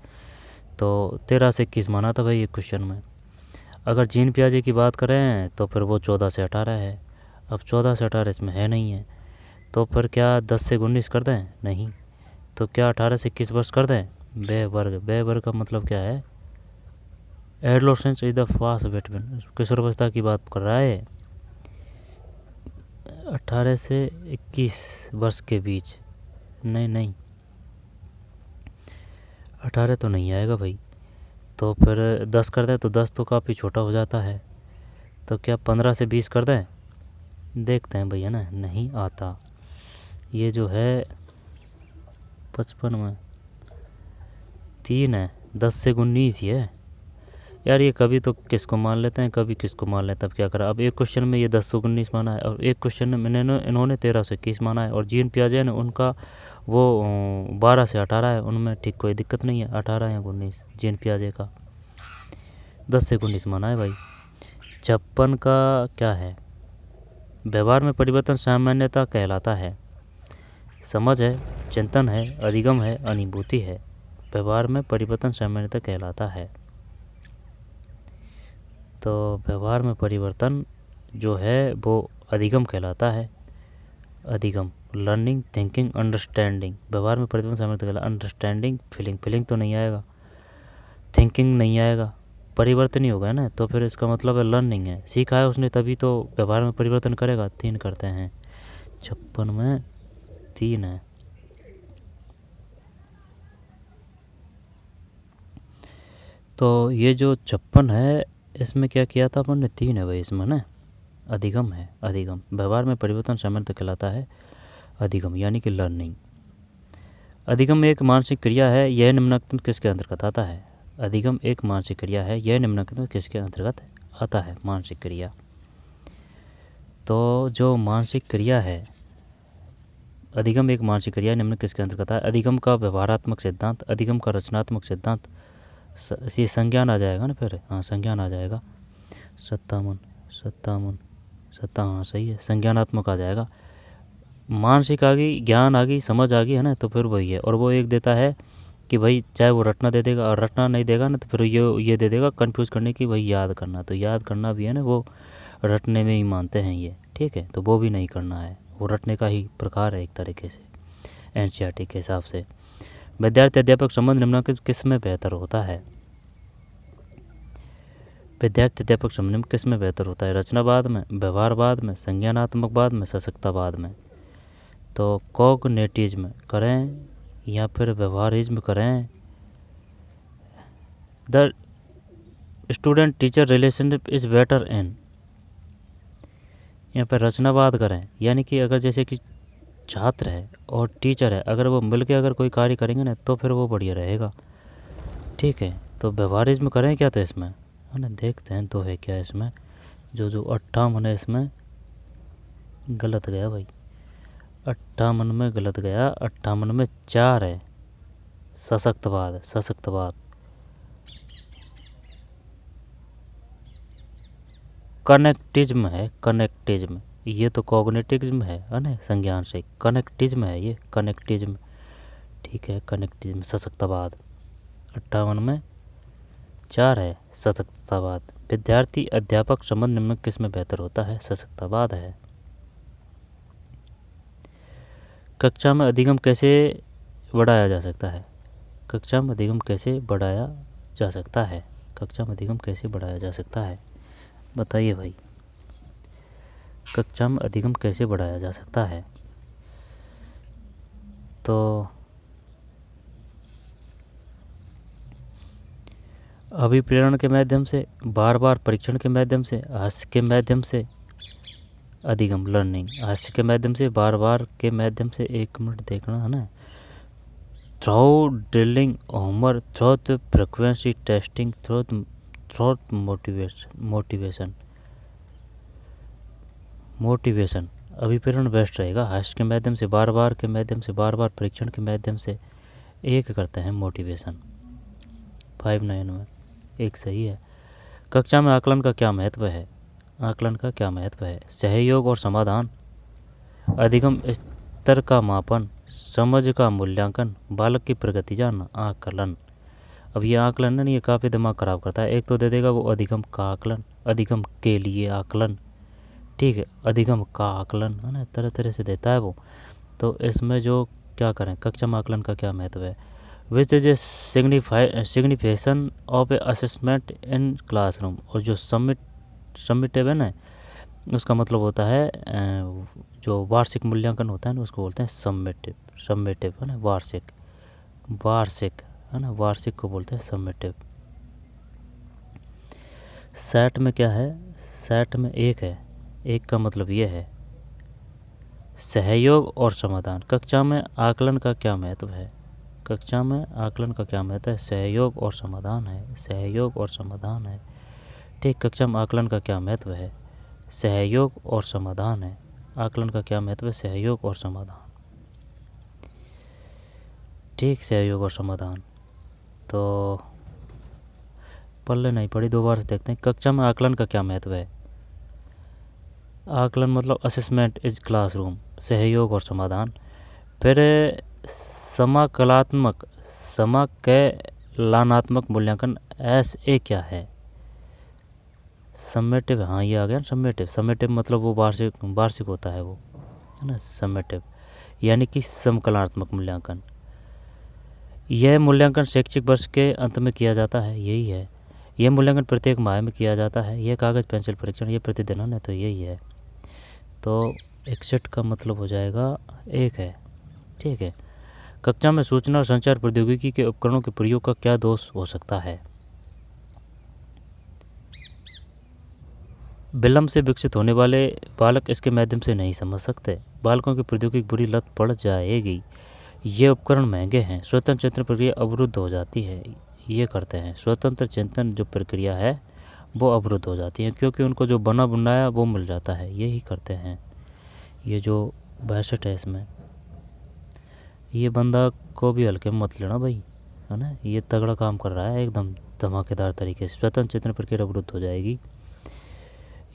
A: तो 13 से 21 माना था भाई ये क्वेश्चन में। अगर जीन पियाजे की बात करें तो फिर वो 14 से 18 है। अब 14 से 18 इसमें है नहीं है, तो फिर क्या 10 से 19 कर दें? नहीं, तो क्या 18 से 21 वर्ष कर दें? ब वर्ग का मतलब क्या है? Adolescence is the fast between, किशोरावस्था की बात कर रहा है, 18 से 21 वर्ष के बीच। नहीं 18 तो नहीं आएगा भाई, तो फिर 10 कर दें, तो 10 तो काफ़ी छोटा हो जाता है, तो क्या 15 से 20 कर दें? देखते हैं भैया ना, नहीं आता। ये जो है 55 में 3 है, 10 से 19 ही है यार। ये कभी तो किसको मान लेते हैं, कभी किसको मान लेते हैं, अब क्या करा। अब एक क्वेश्चन में ये 10 से 19 माना है, और एक क्वेश्चन में इन्होंने 13 से 21 माना है, और जीन पियाजे ने उनका वो 12 से 18 है, उनमें ठीक कोई दिक्कत नहीं है, 18 या 19 जीन पियाजे का, 10 से 19 माना है भाई। 56 का क्या है? व्यवहार में परिवर्तन सामान्यता कहलाता है। समझ है, चिंतन है, अधिगम है, अनुभूति है। व्यवहार में परिवर्तन सामान्यता कहलाता है, तो व्यवहार में परिवर्तन जो है वो अधिगम कहलाता है। अधिगम, लर्निंग, थिंकिंग, अंडरस्टैंडिंग। व्यवहार में परिवर्तन सामान्यता कहलाता है। अंडरस्टैंडिंग, फीलिंग तो नहीं आएगा, थिंकिंग नहीं आएगा, परिवर्तन ही होगा ना, तो फिर इसका मतलब है लर्निंग है, सीखा है उसने तभी तो व्यवहार में परिवर्तन करेगा। 3 करते हैं, 56 में 3 है। तो ये जो 56 है इसमें क्या किया था अपन ने? 3 है भाई इसमें ना, अधिगम है, अधिगम। व्यवहार में परिवर्तन सामान्यतः कहलाता है अधिगम, यानी कि लर्निंग। अधिगम एक मानसिक क्रिया है, यह निम्नलिखित किसके अंतर्गत आता है? अधिगम एक मानसिक क्रिया है, यह निम्नलिखित किसके अंतर्गत आता है? मानसिक क्रिया। तो जो मानसिक क्रिया है, अधिगम एक मानसिक क्रिया निम्न किसके अंतर्गत है? अधिगम का व्यवहारात्मक सिद्धांत, अधिगम का रचनात्मक सिद्धांत, ये संज्ञान आ जाएगा ना फिर, हाँ संज्ञान आ जाएगा। 57 हाँ सही है, संज्ञानात्मक आ जाएगा। मानसिक आ गई, ज्ञान आ गई, समझ आ गई है ना, तो फिर वही है। और वो एक देता है कि भाई चाहे वो रटना दे देगा, और रटना नहीं देगा ना तो फिर ये दे देगा कंफ्यूज करने की, भाई याद करना। तो याद करना भी है ना, वो रटने में ही मानते हैं ये, ठीक है, तो वो भी नहीं करना है, वो रटने का ही प्रकार है एक तरीके से एनसीईआरटी के हिसाब से। विद्यार्थी अध्यापक संबंध निम्नलिखित किस में बेहतर होता है? विद्यार्थी अध्यापक संबंध किस में बेहतर होता है? रचनावाद में, व्यवहारवाद में, संज्ञानात्मकवाद में, सशक्तवाद में। तो कॉग्निटिज्म करें या फिर व्यवहारिज्म करें। The student teacher relationship is better in, यहाँ पर रचनावाद करें, यानी कि अगर जैसे कि छात्र है और टीचर है, अगर वो मिलके अगर कोई कार्य करेंगे ना तो फिर वो बढ़िया रहेगा। ठीक है, तो व्यवहारिज्म करें क्या, तो इसमें है ना, देखते हैं तो है क्या इसमें। जो 58 है इसमें गलत गया भाई, 58 में गलत गया। 58 में 4 है सशक्तवाद, सशक्तवाद। कनेक्टिज्म है, कनेक्टिज्म, ये तो कॉग्निटिज्म है ना, संज्ञान से कनेक्टिज्म है ये, कनेक्टिज्म। ठीक है, कनेक्टिज्म सशक्तवाद। 58 में 4 है सशक्तवाद। विद्यार्थी अध्यापक संबंध निम्न किस में बेहतर होता है, सशक्तवाद है। कक्षा में अधिगम कैसे बढ़ाया जा सकता है, कक्षा में अधिगम कैसे बढ़ाया जा सकता है, कक्षा में अधिगम कैसे बढ़ाया जा सकता है, बताइए भाई, कक्षा में अधिगम कैसे बढ़ाया जा सकता है। तो अभिप्रेरण के माध्यम से, बार बार परीक्षण के माध्यम से, हास्य के माध्यम से, अधिगम लर्निंग हास्य के माध्यम से, बार बार के माध्यम से। 1 मिनट देखना है ना। Through drilling homework, through frequency testing, through motivation. अभिप्रेरण बेस्ट रहेगा, हास्य के माध्यम से, बार बार के माध्यम से, बार बार परीक्षण के माध्यम से। एक करते हैं मोटिवेशन। 59 में एक सही है। कक्षा में आकलन का क्या महत्व है, आकलन का क्या महत्व है, सहयोग और समाधान, अधिगम स्तर का मापन, समझ का मूल्यांकन, बालक की प्रगति जानना, आकलन। अब ये आकलन ना, ये काफ़ी दिमाग ख़राब करता है। एक तो दे देगा वो अधिगम का आकलन, अधिगम के लिए आकलन, ठीक है, अधिगम का आकलन है ना, तरह तरह से देता है वो। तो इसमें जो क्या करें, कक्षा में आकलन का क्या महत्व है, which is a signification of A assessment in classroom. और जो समिटिव है ना, उसका मतलब होता है जो वार्षिक मूल्यांकन होता है ना, उसको बोलते हैं समेटिव, समेटिव है ना, वार्षिक, वार्षिक है ना, वार्षिक को बोलते हैं समेटिव। सेट में क्या है, सेट में 1 है, 1 का मतलब ये है सहयोग और समाधान। कक्षा में आकलन का क्या महत्व है, कक्षा में आकलन का क्या महत्व है, सहयोग और समाधान है, सहयोग और समाधान है। ठीक, कक्षा में आकलन का क्या महत्व है, सहयोग और समाधान है। आकलन का क्या महत्व है, सहयोग और समाधान। ठीक, सहयोग और समाधान। तो पढ़ नहीं पढ़ी, 2 बार से देखते हैं। कक्षा में आकलन का क्या महत्व है, आकलन मतलब असेसमेंट इज क्लासरूम, सहयोग और समाधान। फिर समाकलात्मक, समाकलनात्मक मूल्यांकन, SA क्या है, समेटिव। हाँ ये आ गया ना समेटिव, समेटिव मतलब वो वार्षिक, वार्षिक होता है वो है ना, समेटिव यानी कि समकलनात्मक मूल्यांकन। यह मूल्यांकन शैक्षिक वर्ष के अंत में किया जाता है, यही है। यह मूल्यांकन प्रत्येक माह में किया जाता है। यह कागज़ पेंसिल परीक्षण ये प्रतिदिन है, तो यही है। तो 61 का मतलब हो जाएगा 1 है। ठीक है, कक्षा में सूचना और संचार प्रौद्योगिकी के उपकरणों के प्रयोग का क्या दोष हो सकता है, विलंब से विकसित होने वाले बालक इसके माध्यम से नहीं समझ सकते, बालकों की प्रौद्योगिकी बुरी लत पड़ जाएगी, ये उपकरण महंगे हैं, स्वतंत्र चिंतन प्रक्रिया अवरुद्ध हो जाती है। ये करते हैं, स्वतंत्र चिंतन जो प्रक्रिया है वो अवरुद्ध हो जाती है, क्योंकि उनको जो बना बनाया वो मिल जाता है, यही करते हैं। ये जो 62 है इसमें, ये बंदा को भी हल्के में मत लेना भाई, है ना, ये तगड़ा काम कर रहा है एकदम धमाकेदार तरीके से। स्वतंत्र चिंतन प्रक्रिया अवरुद्ध हो जाएगी।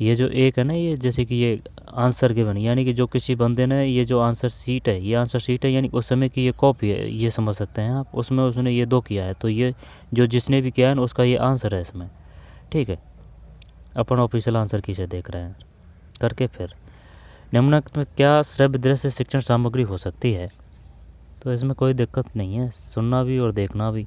A: ये जो 1 है ना, ये जैसे कि ये आंसर गिवन, यानी कि जो किसी बंदे ने ये जो आंसर शीट है, ये आंसर शीट है यानी उस समय की ये कॉपी है, ये समझ सकते हैं आप। उसमें उसने ये 2 किया है, तो ये जो जिसने भी किया है ना उसका ये आंसर है इसमें। ठीक है, अपन ऑफिशियल आंसर किसे देख रहे हैं करके। फिर निम्नलिखित में क्या श्रव्य दृश्य शिक्षण सामग्री हो सकती है, तो इसमें कोई दिक्कत नहीं है, सुनना भी और देखना भी।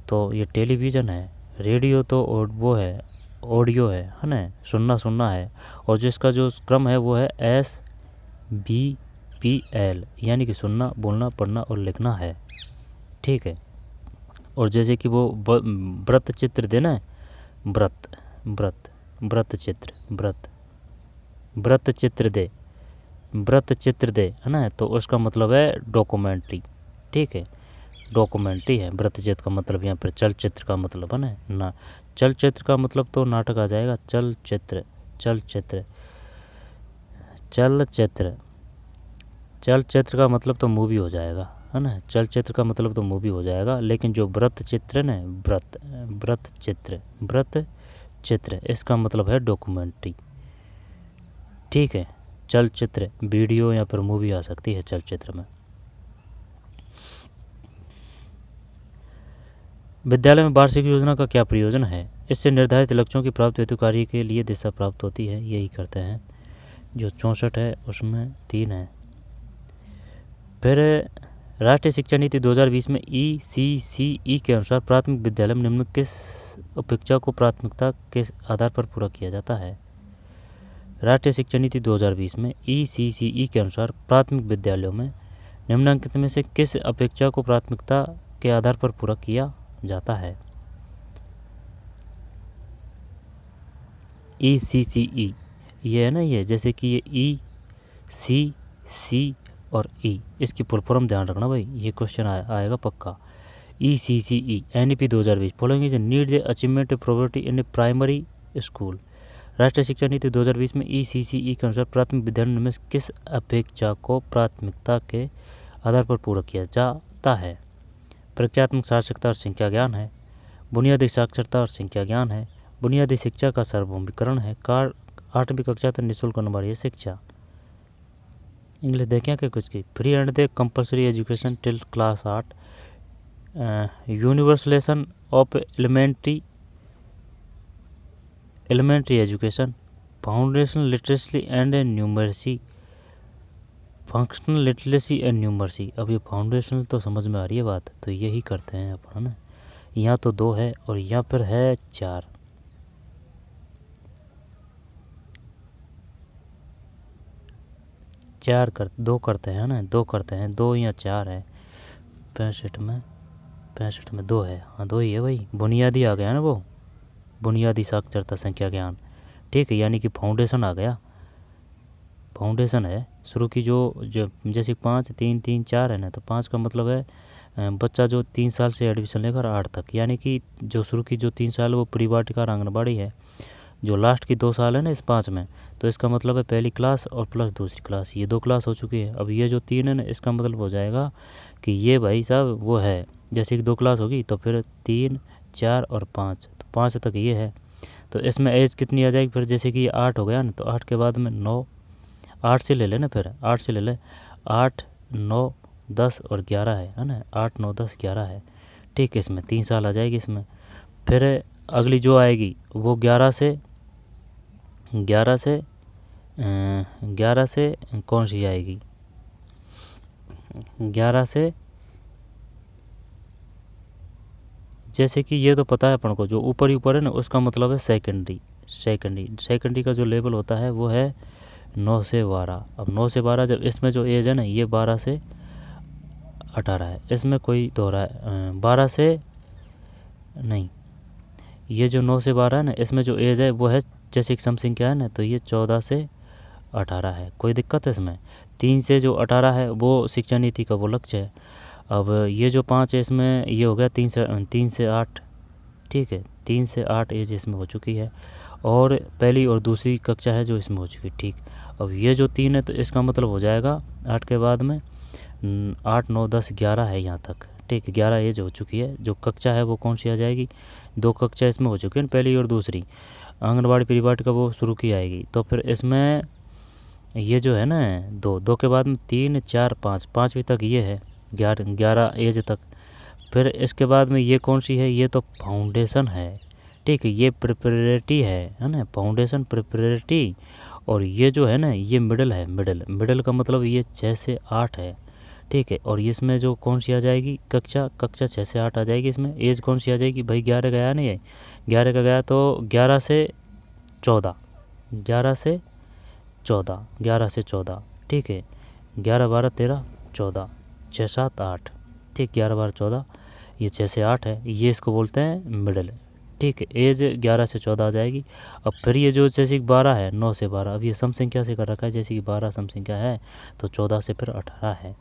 A: तो ये टेलीविज़न है, रेडियो तो वो है, ऑडियो है ना, सुनना है। और जिसका जो क्रम है वो है SBP SPL यानी कि सुनना, बोलना, पढ़ना और लिखना है। ठीक है। और जैसे कि वो व्रत चित्र देना है, व्रत व्रत व्रत चित्र, व्रत चित्र दे, व्रत चित्र दे, है ना। तो उसका मतलब है डॉक्यूमेंट्री। ठीक है, डॉक्यूमेंट्री है। व्रत चित्र का मतलब यहाँ पर चलचित्र का मतलब है ना। चलचित्र का मतलब तो नाटक आ जाएगा। चलचित्र, चलचित्र, चलचित्र, चलचित्र का मतलब तो मूवी हो जाएगा, है ना। चलचित्र का मतलब तो मूवी हो जाएगा, लेकिन जो व्रत चित्र है ना, व्रत चित्र, व्रत चित्र, इसका मतलब है डॉक्यूमेंट्री। ठीक है। चलचित्र वीडियो या फिर मूवी आ सकती है चलचित्र में। विद्यालय में वार्षिक योजना का क्या प्रयोजन है? इससे निर्धारित लक्ष्यों की प्राप्ति हेतु कार्य के लिए दिशा प्राप्त होती है। यही करते हैं। जो 64 है उसमें 3 है। फिर राष्ट्रीय शिक्षा नीति 2020 में ECCE के अनुसार प्राथमिक विद्यालय में निम्न किस अपेक्षा को प्राथमिकता के आधार पर पूरा किया जाता है? राष्ट्रीय शिक्षा नीति 2020 में ECCE के अनुसार प्राथमिक विद्यालयों में निम्नलिखित में से किस अपेक्षा को प्राथमिकता के आधार पर पूरा किया जाता है? ECCE ये है ना, ये जैसे कि ये ECC और E, इसकी फुल फॉर्म ध्यान रखना भाई, ये क्वेश्चन आएगा पक्का। ECCE NEP 2020 following is need the achievement poverty in primary school. राष्ट्रीय शिक्षा नीति 2020 में ECCE के अनुसार प्राथमिक विद्यालय में किस अपेक्षा को प्राथमिकता के आधार पर पूरा किया जाता है? प्रक्रियात्मक साक्षरता और संख्या ज्ञान है, बुनियादी साक्षरता और संख्या ज्ञान है, बुनियादी शिक्षा का सार्वभौमिकरण है, 8वीं कक्षा तक निःशुल्क अनिवार्य शिक्षा। इंग्लिश देखें क्या कुछ की? Free and the compulsory education till class 8, universalisation of elementary education, foundational literacy and numeracy, functional literacy and numeracy. अब ये फाउंडेशनल तो समझ में आ रही है बात, तो यही करते हैं अपन, है ना। यहाँ तो 2 है और यहाँ पर है 4। दो करते हैं ना, 2 करते हैं, 2 या 4 है। 65 में 2 है। हाँ 2 ही है भाई। बुनियादी आ गया ना वो, बुनियादी साक्षरता संख्या ज्ञान। ठीक है, यानी कि फाउंडेशन आ गया। फाउंडेशन है शुरू की जो जैसे 5 3 3 4 है ना, तो 5 का मतलब है बच्चा जो 3 साल से एडमिशन लेकर 8 तक, यानी कि जो शुरू की जो 3 साल वो प्री वाटिका और आंगनबाड़ी है। जो लास्ट की 2 साल है ना इस 5 में, तो इसका मतलब है पहली क्लास और प्लस दूसरी क्लास, ये 2 क्लास हो चुकी है। अब ये जो 3 है ना, इसका मतलब हो जाएगा कि ये भाई साहब वो है, जैसे कि 2 क्लास होगी तो फिर 3 4 और 5, तो 5 तक ये है। तो इसमें एज कितनी आ जाएगी फिर? जैसे कि 8 हो गया ना, तो 8 के बाद में 9, 8 से ले लेना, फिर 8 से ले ले, 8 9 10 और 11 है ना, 8 9 10 11 है। ठीक है, इसमें 3 साल आ जाएगी इसमें। फिर अगली जो आएगी वो 11 से कौन सी आएगी? 11 से, जैसे कि ये तो पता है अपन को, जो ऊपर ही ऊपर है ना उसका मतलब है सेकेंडरी का जो लेवल होता है वो है 9 से 12। अब 9 से 12 जब इसमें जो एज है ना, ये 12 से 18 है। इसमें कोई दोहरा है 12 से नहीं, ये जो 9 से 12 है ना, इसमें जो एज है वो है जैसे समथिंग क्या है ना, तो ये 14 से 18 है। कोई दिक्कत है इसमें? 3 से जो 18 है वो शिक्षा नीति का वो लक्ष्य है। अब ये जो 5 है इसमें ये हो गया 3 से 8। ठीक है, 3 से 8 एज इसमें हो चुकी है, और पहली और दूसरी कक्षा है जो इसमें हो चुकी है। ठीक, अब ये जो 3 है तो इसका मतलब हो जाएगा 8 के बाद में 8 9 10 11 है यहाँ तक। ठीक, 11 एज हो चुकी है। जो कक्षा है वो कौन सी आ जाएगी? 2 कक्षा इसमें हो चुकी है, पहली और दूसरी। आंगनबाड़ी प्री वाटिका वो शुरू की आएगी, तो फिर इसमें ये जो है ना 2 के बाद में 3 4 5, 5वीं तक ये है 11 एज तक। फिर इसके बाद में ये कौन सी है? ये तो फाउंडेशन है। ठीक है, ये प्रिपरेटरी है ना, फाउंडेशन प्रिपरेटरी। और ये जो है ना ये मिडिल है, मिडिल का मतलब ये 6 से 8 है। ठीक है, और इसमें जो कौन सी आ जाएगी? कक्षा 6 से 8 आ जाएगी। इसमें एज कौन सी आ जाएगी भाई? 11 गया नहीं है, 11 का गया तो 11 से 14। ठीक है, 11 12 13 14, 6 7 8, ठीक, 11 12 14, ये 6 से 8 है, ये इसको बोलते हैं मिडल, ठीक है। एज 11 से 14 आ जाएगी। अब फिर ये जो जैसे कि 12 है, 9 से 12, अब ये सम संख्या से कर रखा है, जैसे कि 12 सम संख्या है तो 14 से फिर 18 है।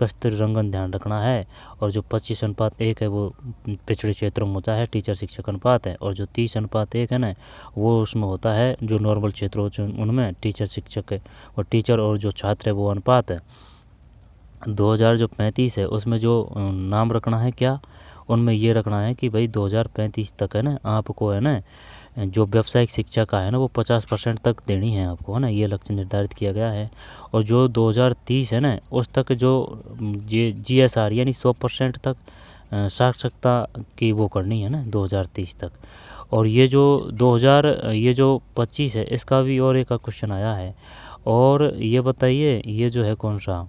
A: कस्तूरी रंगन ध्यान रखना है। और जो 25:1 है वो पिछड़े क्षेत्रों में होता है, टीचर शिक्षक अनुपात है। और जो 30:1 है ना, वो उसमें होता है जो नॉर्मल क्षेत्रों उनमें टीचर शिक्षक है और टीचर और जो छात्र है वो अनुपात है। 2035 है उसमें जो नाम रखना है क्या, उनमें ये रखना है कि भाई 2035 तक है ना आपको है ना जो व्यावसायिक शिक्षा का है ना वो 50% तक देनी है आपको, है ना, ये लक्ष्य निर्धारित किया गया है। और जो 2030 है ना उस तक जो GSR यानी 100% तक साक्षरता की वो करनी है ना 2030 तक। और ये जो 25 है इसका भी और एक क्वेश्चन आया है। और ये बताइए ये जो है कौन सा,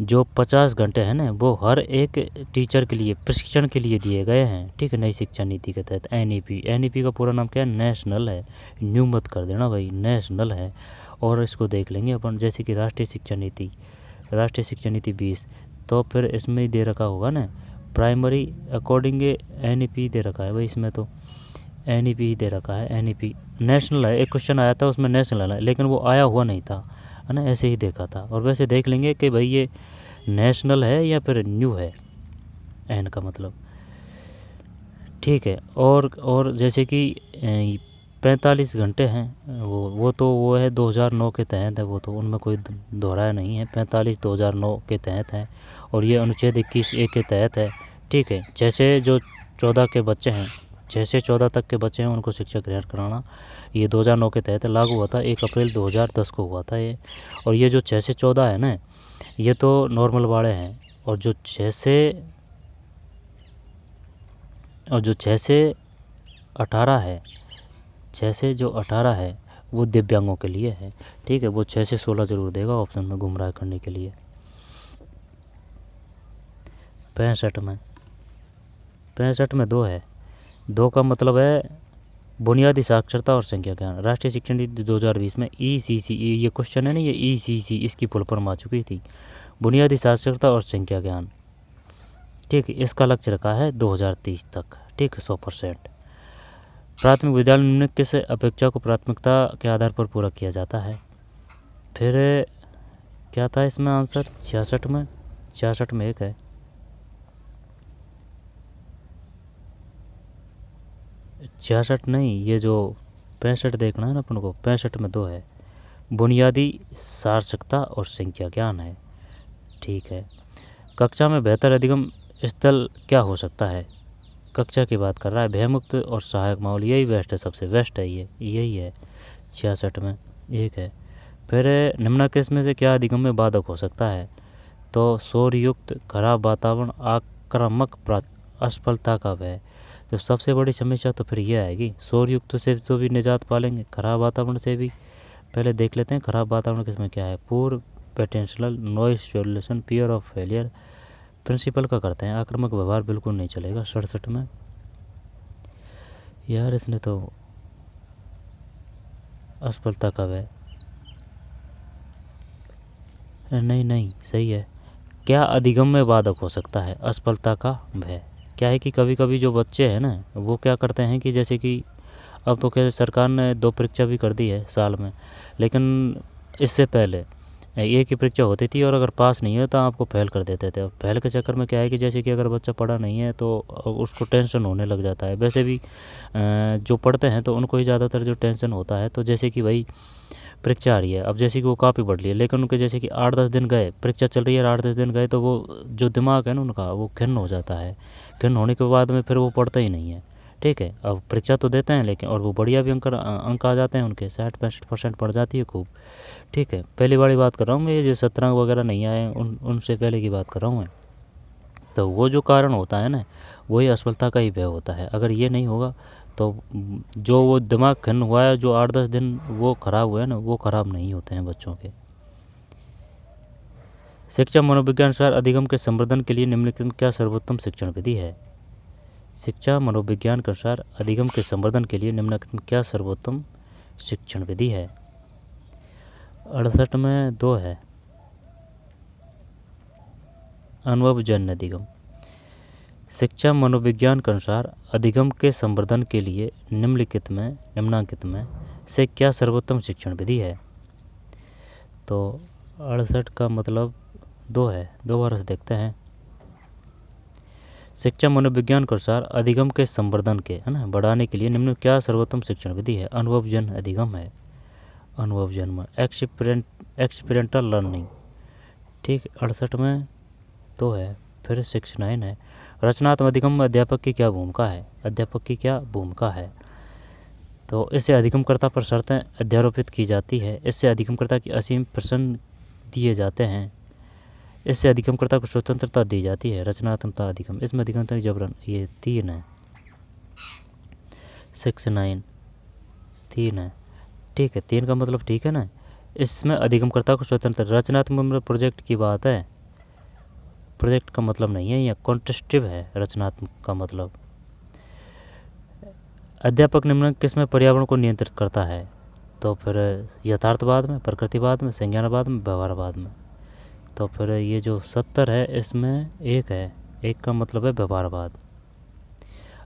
A: जो 50 घंटे हैं ना वो हर एक टीचर के लिए प्रशिक्षण के लिए दिए गए हैं, ठीक है, नई शिक्षा नीति के तहत। NEP का पूरा नाम क्या है, नेशनल है, न्यू मत कर देना भाई, नेशनल है। और इसको देख लेंगे अपन, जैसे कि राष्ट्रीय शिक्षा नीति 20, तो फिर इसमें ही दे रखा होगा ना प्राइमरी अकॉर्डिंग NEP दे रखा है भाई, इसमें तो NEP ही दे रखा है। NEP नेशनल है, एक क्वेश्चन आया था उसमें नेशनल है लेकिन वो आया हुआ नहीं था, है ना, ऐसे ही देखा था। और वैसे देख लेंगे कि भाई ये नेशनल है या फिर न्यू है, एन का मतलब, ठीक है। और जैसे कि 45 घंटे हैं वो है 2009 के तहत है, वो तो उनमें कोई दोहराया नहीं है, 45 2009 के तहत है। और ये अनुच्छेद 21A के तहत है, ठीक है। 6 से जो 14 के बच्चे हैं, 6 से 14 तक के बच्चे हैं उनको शिक्षा ग्रहण कराना, ये 2009 के तहत लागू हुआ था, 1 अप्रैल 2010 को हुआ था ये। और ये जो 6 से 14 है ना ये तो नॉर्मल वाले हैं। और जो 6 से 18 है, 6 से जो 18 है वो दिव्यांगों के लिए है, ठीक है। वो 6 से 16 ज़रूर देगा ऑप्शन में गुमराह करने के लिए। 65 में 2 है, 2 का मतलब है बुनियादी साक्षरता और संख्या ज्ञान। राष्ट्रीय शिक्षा नीति 2020 में ECC, ये क्वेश्चन है ना, ये ECC इसकी फुल फॉर्म आ चुकी थी, बुनियादी साक्षरता और संख्या ज्ञान, ठीक है। इसका लक्ष्य रखा है 2030 तक, ठीक है, 100%। प्राथमिक विद्यालय निम्नलिखित से अपेक्षा को प्राथमिकता के आधार पर पूरा किया जाता है। फिर क्या था इसमें आंसर, 66 में 1 है, 66 नहीं, ये जो 65 देखना है ना अपन को, 65 में 2 है, बुनियादी साक्षरता और संख्या ज्ञान है, ठीक है। कक्षा में बेहतर अधिगम स्थल क्या हो सकता है, कक्षा की बात कर रहा है, भयमुक्त और सहायक माहौल, यही बेस्ट है, सबसे बेस्ट है ये, यही है। 66 में 1 है। फिर निम्नलिखित में से क्या अधिगम में बाधक हो सकता है, तो शोरयुक्त, खराब वातावरण, आक्रामक असफलता का भय। जब सबसे बड़ी समस्या तो फिर ये आएगी, शोरयुक्त से तो भी निजात पालेंगे, खराब वातावरण से भी। पहले देख लेते हैं खराब वातावरण किसमें क्या है, poor potential, noise solution, fear of failure, principle का करते हैं, आक्रामक व्यवहार बिल्कुल नहीं चलेगा। 67 में यार इसने तो असफलता का भय, नहीं सही है। क्या अधिगम में बाधक हो सकता है, असफलता का भय। क्या है कि कभी कभी जो बच्चे हैं ना वो क्या करते हैं कि जैसे कि अब तो क्या सरकार ने 2 परीक्षा भी कर दी है साल में, लेकिन इससे पहले एक ही परीक्षा होती थी और अगर पास नहीं हो तो आपको फेल कर देते थे। फेल के चक्कर में क्या है कि जैसे कि अगर बच्चा पढ़ा नहीं है तो उसको टेंशन होने लग जाता है। वैसे भी जो पढ़ते हैं तो उनको ही ज़्यादातर जो टेंशन होता है, तो जैसे कि भाई परीक्षा आ रही है, अब जैसे कि वो काफ़ी बढ़ रही है, लेकिन उनके जैसे कि 8-10 दिन गए, परीक्षा चल रही है, 8-10 दिन गए तो वो जो दिमाग है ना उनका वो खिन्न हो जाता है। खिन्न होने के बाद में फिर वो पढ़ता ही नहीं है, ठीक है। अब परीक्षा तो देते हैं लेकिन, और वो बढ़िया भी अंक आ जाते हैं उनके, 60-65% पड़ जाती है खूब, ठीक है। पहली वाली बात कर रहा हूँ मैं, ये जो शतरंग वगैरह नहीं आए उनसे पहले की बात कर रहा हूँ मैं। तो वो जो कारण होता है ना वही असफलता का ही भय होता है। अगर ये नहीं होगा तो जो वो दिमाग खिन्न हुआ है, जो 8-10 दिन वो ख़राब हुए हैं ना, वो ख़राब नहीं होते हैं बच्चों के। शिक्षा मनोविज्ञान अनुसार अधिगम के संवर्धन के लिए निम्नलिखित में क्या सर्वोत्तम शिक्षण विधि है। शिक्षा मनोविज्ञान के अनुसार अधिगम के संवर्धन के लिए निम्नलिखित में क्या सर्वोत्तम शिक्षण विधि है। 68 में 2 है, अनुभवजन्य अधिगम। शिक्षा मनोविज्ञान के अनुसार अधिगम के संवर्धन के लिए निम्नांकित में से क्या सर्वोत्तम शिक्षण विधि है? तो 68 का मतलब 2 है, दोबारा से देखते हैं। शिक्षा मनोविज्ञान के अनुसार अधिगम के संवर्धन के बढ़ाने के लिए निम्न क्या सर्वोत्तम शिक्षण विधि है? अनुभवजन्य अधिगम है। अनुभवजन्य एक्सपीरियंटल लर्निंग। ठीक, 68 में 2 है, फिर 69 है। रचनात्मक अधिगम में अध्यापक की क्या भूमिका है? अध्यापक की क्या भूमिका है? तो इससे अधिगमकर्ता पर शर्तें अध्यारोपित की जाती है। इससे अधिगमकर्ता की असीम प्रश्न दिए जाते हैं। इससे अधिगमकर्ता को स्वतंत्रता दी जाती है। रचनात्मकता अधिगम, इसमें अधिगमता जबरन, ये 3 है। 69 3 है। ठीक है, 3 का मतलब ठीक है ना। इसमें अधिगमकर्ता को स्वतंत्र, रचनात्मक प्रोजेक्ट की बात है। प्रोजेक्ट का मतलब नहीं है, यह कॉन्टेस्टिव है रचनात्मक का मतलब। अध्यापक निम्नलिखित किसमें पर्यावरण को नियंत्रित करता है? तो फिर यथार्थवाद में, प्रकृतिवाद में, संज्ञानवाद में, व्यवहारवाद में। तो फिर ये जो 70 है इसमें 1 है, 1 का मतलब है व्यवहारवाद।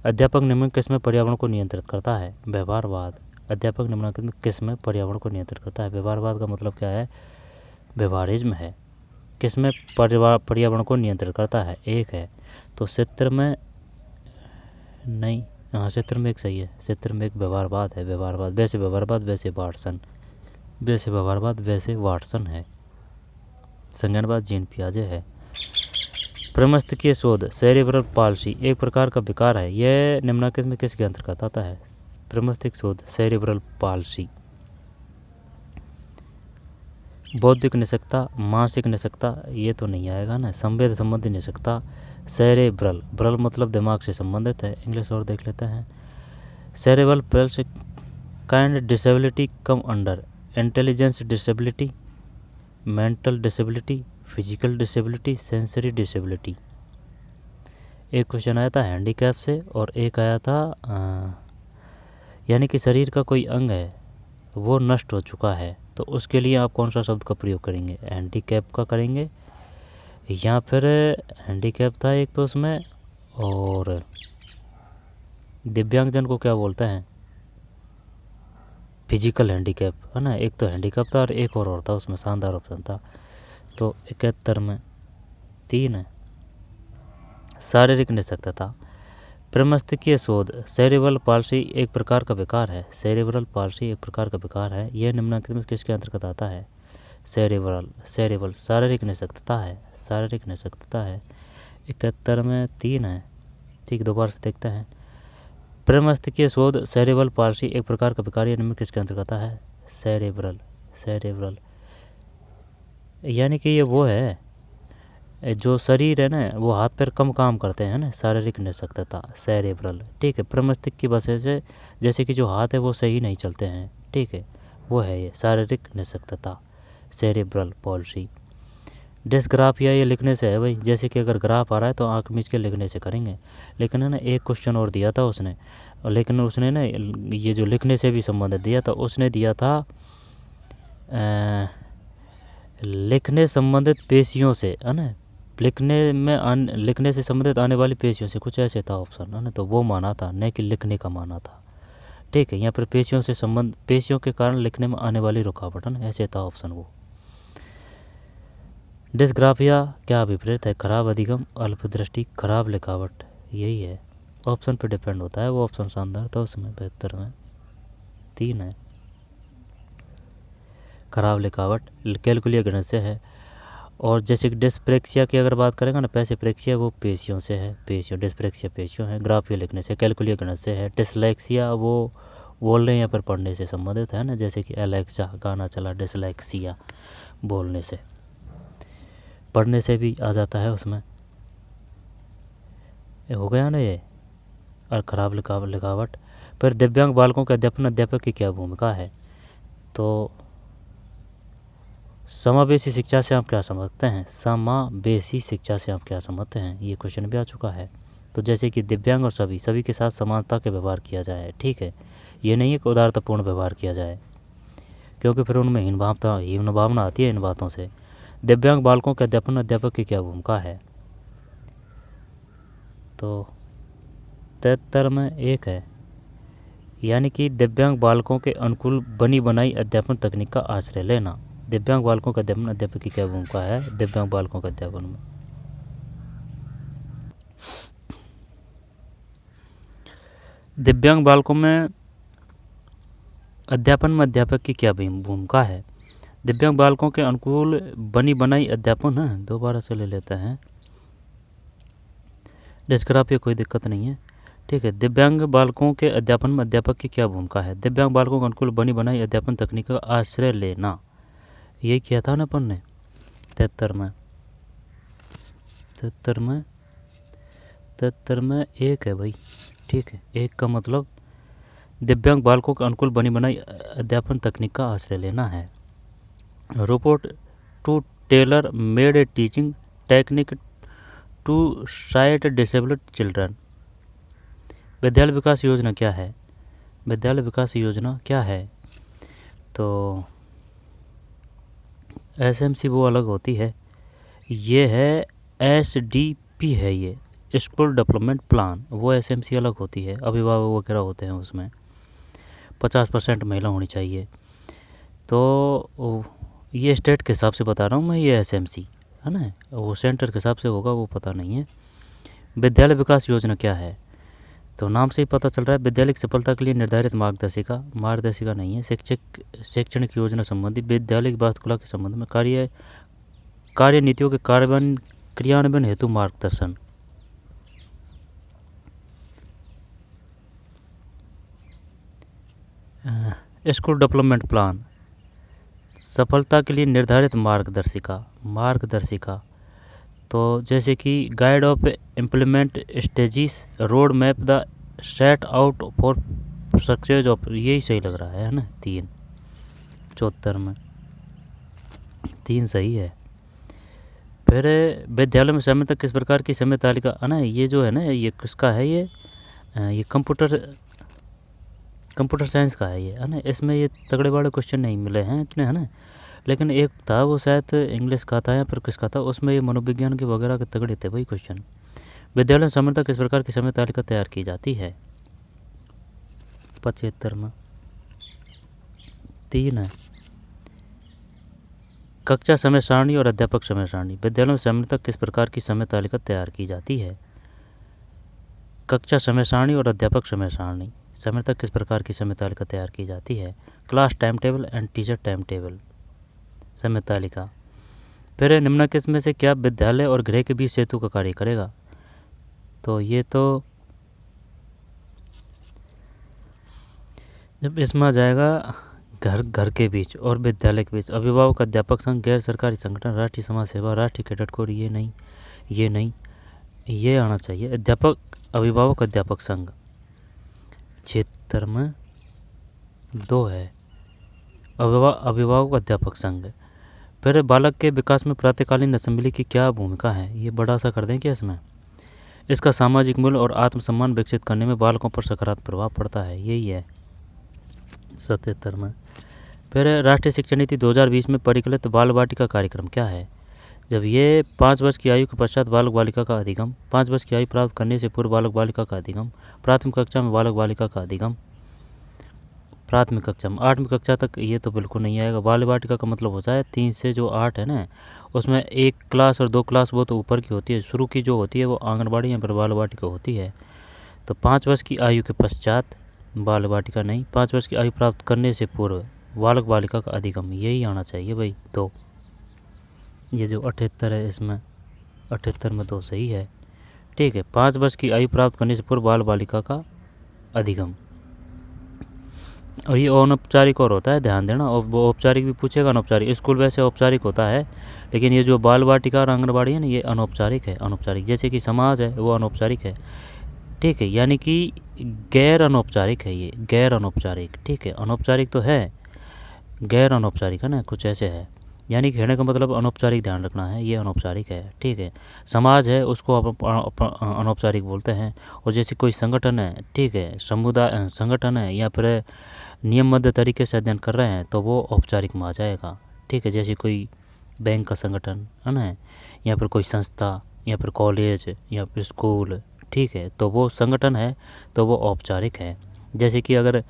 A: अध्यापक निम्नलिखित किसमें पर्यावरण को नियंत्रित करता है? व्यवहारवाद। अध्यापक निम्नलिखित किसमें पर्यावरण को नियंत्रित करता है? व्यवहारवाद का मतलब क्या है? व्यवहारिज्म है। किसमें पर्यावरण को नियंत्रित करता है? 1 है। तो क्षेत्र में नहीं, हाँ क्षेत्र में 1 सही है। क्षेत्र में 1 व्यवहारवाद है। व्यवहारवाद, वैसे व्यवहारवाद वैसे वाटसन, वैसे व्यवहारवाद वैसे वाटसन है। संज्ञानवाद जीन पियाजे है। प्रमस्तिष्कीय शोध सेरेब्रल पाल्सी एक प्रकार का विकार है। यह निम्नलिखित में किसके अंतर्गत आता है? प्रमस्तिष्क शोध सेरेब्रल पाल्सी। बौद्धिक निषक्ता, मानसिक निषक्ता, ये तो नहीं आएगा ना। संवेद संबंधी निषक्ता सेरेब्रल, ब्रल मतलब दिमाग से संबंधित है। इंग्लिश और देख लेते हैं। Cerebral palsy kind disability come under intelligence disability, mental disability, physical disability, sensory disability. एक क्वेश्चन आया था हैंडीकैप से और एक आया था यानी कि शरीर का कोई अंग है वो नष्ट हो चुका है, तो उसके लिए आप कौन सा शब्द का प्रयोग करेंगे? हैंडीकैप का करेंगे या फिर हैंडीकैप था एक तो उसमें, और दिव्यांगजन को क्या बोलते हैं? फिजिकल हैंडीकैप है ना। एक तो हैंडीकैप था और एक और था उसमें, शानदार ऑप्शन था। तो 71 में 3 है। शारीरिक निषक्तता प्रमस्तिष्कीय शोध सेरेब्रल पाल्सी एक प्रकार का विकार है। सेरेब्रल पाल्सी एक प्रकार का विकार है। यह निम्नलिखित में किसके अंतर्गत आता है? सेरेब्रल शारीरिक निषक्तता है। शारीरिक निषक्तता है। 71 में 3 है। ठीक, दोबारा से देखते हैं। प्रमस्तिष्कीय शोध सेरेब्रल पाल्सी एक प्रकार का विकार, यह निम्न किसके अंतर्गत आता है? सेरेब्रल यानी कि ये वो है जो शरीर है ना, वो हाथ पैर कम काम करते हैं ना, शारीरिक निषक्तता सेरेब्रल। ठीक है, प्रमस्तिष्क की वजह से जैसे कि जो हाथ है वो सही नहीं चलते हैं। ठीक है, वो है ये शारीरिक निषक्तता सेरेब्रल पॉल्सी। डिस्ग्राफिया ये लिखने से है भाई, जैसे कि अगर ग्राफ आ रहा है तो आँख मीच के लिखने से करेंगे। लेकिन है ना एक क्वेश्चन और दिया था उसने, लेकिन उसने ना ये जो लिखने से भी संबंधित दिया था, उसने दिया था लिखने संबंधित पेशियों से, है ना, लिखने से संबंधित आने वाली पेशियों से, कुछ ऐसे था ऑप्शन, है ना। तो वो माना था, न कि लिखने का माना था। ठीक है, यहाँ पर पेशियों से संबंध, पेशियों के कारण लिखने में आने वाली रुकावट, है ना, ऐसे था ऑप्शन वो। डिस्ग्राफिया क्या विपरीत है? खराब अधिगम, अल्पदृष्टि, खराब लिखावट, यही है। ऑप्शन पे डिपेंड होता है। वो ऑप्शन शानदार था उसमें। 72 में 3 है। खराब लिखावट कैलकुलिया गणित से है। और जैसे कि डिस्प्रेक्सिया की अगर बात करेंगे ना, पैसिप्रेक्सिया वो पेशियों से है। पेशियों, डिस्प्रेक्सिया पेशियों है। ग्राफिया लिखने से, कैलकुलिया गणित से है। डिसलेक्सिया वो बोलने या पर पढ़ने से संबंधित है ना, जैसे कि एलेक्सा गाना चला, डिसलेक्सिया बोलने से, पढ़ने से भी आ जाता है उसमें। हो गया ना ये। और खराब लिखावट। फिर दिव्यांग बालकों के अध्यापक की क्या भूमिका है? तो समावेशी शिक्षा से आप क्या समझते हैं? समावेशी शिक्षा से आप क्या समझते हैं? ये क्वेश्चन भी आ चुका है। तो जैसे कि दिव्यांग और सभी के साथ समानता के व्यवहार किया जाए। ठीक है, ये नहीं है कि उदारतापूर्ण व्यवहार किया जाए, क्योंकि फिर उनमें हीन भावना आती है इन बातों से। दिव्यांग बालकों के अध्यापक की क्या भूमिका है? तो 73 में 1 है, यानी कि दिव्यांग बालकों के अनुकूल बनी बनाई अध्यापन तकनीक का आश्रय लेना। दिव्यांग बालकों का अध्यापन, अध्यापक की क्या भूमिका है दिव्यांग बालकों के अध्यापन में? दिव्यांग बालकों में अध्यापन में अध्यापक की क्या भूमिका है? दिव्यांग बालकों के अनुकूल बनी बनाई अध्यापन है, दोबारा से ले लेते हैं, डिस्क्राफिया कोई दिक्कत नहीं है, ठीक है। दिव्यांग बालकों के अध्यापन में अध्यापक की क्या भूमिका है? दिव्यांग बालकों के अनुकूल बनी बनाई अध्यापन तकनीक का आश्रय लेना, यही किया था ना अपन ने 73 में। 73 में 1 है भाई, ठीक है। 1 का मतलब दिव्यांग बालकों के अनुकूल बनी बनाई अध्यापन तकनीक का आश्रय लेना है। Robot to tailor made a teaching technique to sight disabled children. विद्यालय विकास योजना क्या है? विद्यालय विकास योजना क्या है? तो एसएमसी वो अलग होती है, ये है एसडीपी है, ये स्कूल डेवलपमेंट प्लान, वो एसएमसी अलग होती है, अभिभावक वगैरह होते हैं उसमें। 50% महिला होनी चाहिए। तो ये स्टेट के हिसाब से बता रहा हूँ मैं, ये एसएमसी है ना, वो सेंटर के हिसाब से होगा, वो पता नहीं है। विद्यालय विकास योजना क्या है? तो नाम से ही पता चल रहा है, विद्यालय की सफलता के लिए निर्धारित मार्गदर्शिका नहीं है, शैक्षणिक योजना संबंधी विद्यालय की वास्तुकला के संबंध में कार्य नीतियों के क्रियान्वयन हेतु मार्गदर्शन। स्कूल डेवलपमेंट प्लान, सफलता के लिए निर्धारित मार्गदर्शिका। तो जैसे कि guide of implement stages, road map the set out for success of, यही सही लग रहा है ना। 3 74 में 3 सही है। फिर विद्यालय में समय तक किस प्रकार की समय तालिका है ना, ये जो है ना, ये किसका है? ये कंप्यूटर साइंस का है ये, है ना। इसमें ये तगड़े बड़े क्वेश्चन नहीं मिले हैं इतने, है ना। लेकिन एक था वो शायद इंग्लिश का था या फिर किसका था, उसमें ये मनोविज्ञान के वगैरह के तगड़े थे वही क्वेश्चन। विद्यालय में समय तक किस प्रकार की समय तालिका तैयार की जाती है? 75 में 3 है। कक्षा समय सारणी और अध्यापक समय सारणी, विद्यालय में समय तक किस प्रकार की समय तालिका तैयार की जाती है? कक्षा समय सारणी और अध्यापक समय सारणी, समय तक किस प्रकार की समय तालिका तैयार की जाती है? Class time table and teacher time table, समय तालिका। फिर निम्नलिखित में से क्या विद्यालय और गृह के बीच सेतु का कार्य करेगा? तो ये तो जब इसमें आ जाएगा घर के बीच और विद्यालय के बीच, अभिभावक अध्यापक संघ, गैर सरकारी संगठन, राष्ट्रीय समाज सेवा, राष्ट्रीय कैडेट कोर, ये नहीं, ये आना चाहिए अभिभावक अध्यापक संघ। 76 में 2 है, अभिभावक अध्यापक संघ। फिर बालक के विकास में प्रातःकालीन असेंबली की क्या भूमिका है? ये बड़ा सा कर दें क्या इसमें? इसका सामाजिक मूल्य और आत्मसम्मान विकसित करने में बालकों पर सकारात्मक प्रभाव पड़ता है, यही है 77 में। फिर राष्ट्रीय शिक्षा नीति 2020 में परिकलित बाल वाटिका कार्यक्रम क्या है? जब ये 5 वर्ष की आयु के पश्चात बालक बालिका का अधिगम, 5 वर्ष की आयु प्राप्त करने से पूर्व बालक बालिका का अधिगम, प्राथमिक कक्षा में बालक बालिका का अधिगम, प्राथमिक कक्षा में 8वीं कक्षा तक ये तो बिल्कुल नहीं आएगा। बाल वाटिका का मतलब होता है 3 से जो 8 है ना, उसमें 1 क्लास और 2 क्लास वो तो ऊपर की होती है, शुरू की जो होती है वो आंगनबाड़ी या फिर बाल वाटिका होती है। तो 5 वर्ष की आयु के पश्चात बाल वाटिका नहीं, 5 वर्ष की आयु प्राप्त करने से पूर्व बालक बालिका का अधिगम, यही आना चाहिए भाई। तो ये जो 78 है, इसमें 78 में 2 सही है, ठीक है। 5 वर्ष की आयु प्राप्त करने से पूर्व बाल बालिका का अधिगम। और ये अनौपचारिक और होता है, ध्यान देना, और वो औपचारिक भी पूछेगा, अनौपचारिक। स्कूल वैसे औपचारिक होता है, लेकिन ये जो बाल वाटिका और आंगनबाड़ी है ना, ये अनौपचारिक है। अनौपचारिक जैसे कि समाज है वो अनौपचारिक है, ठीक है, यानी कि गैर अनौपचारिक है ये, गैर अनौपचारिक, ठीक है। अनौपचारिक तो है, गैर अनौपचारिक है ना, कुछ ऐसे है, यानी कहने का मतलब अनौपचारिक ध्यान रखना है, ये अनौपचारिक है, ठीक है। समाज है उसको अनौपचारिक बोलते हैं। और जैसे कोई संगठन है, ठीक है, समुदाय संगठन है या फिर नियमबद्ध तरीके से अध्ययन कर रहे हैं तो वो औपचारिक में आ जाएगा, ठीक है। जैसे कोई बैंक का संगठन है ना, या फिर कोई संस्था या फिर कॉलेज या फिर स्कूल, ठीक है, तो वो संगठन है, तो वो औपचारिक है। जैसे कि अगर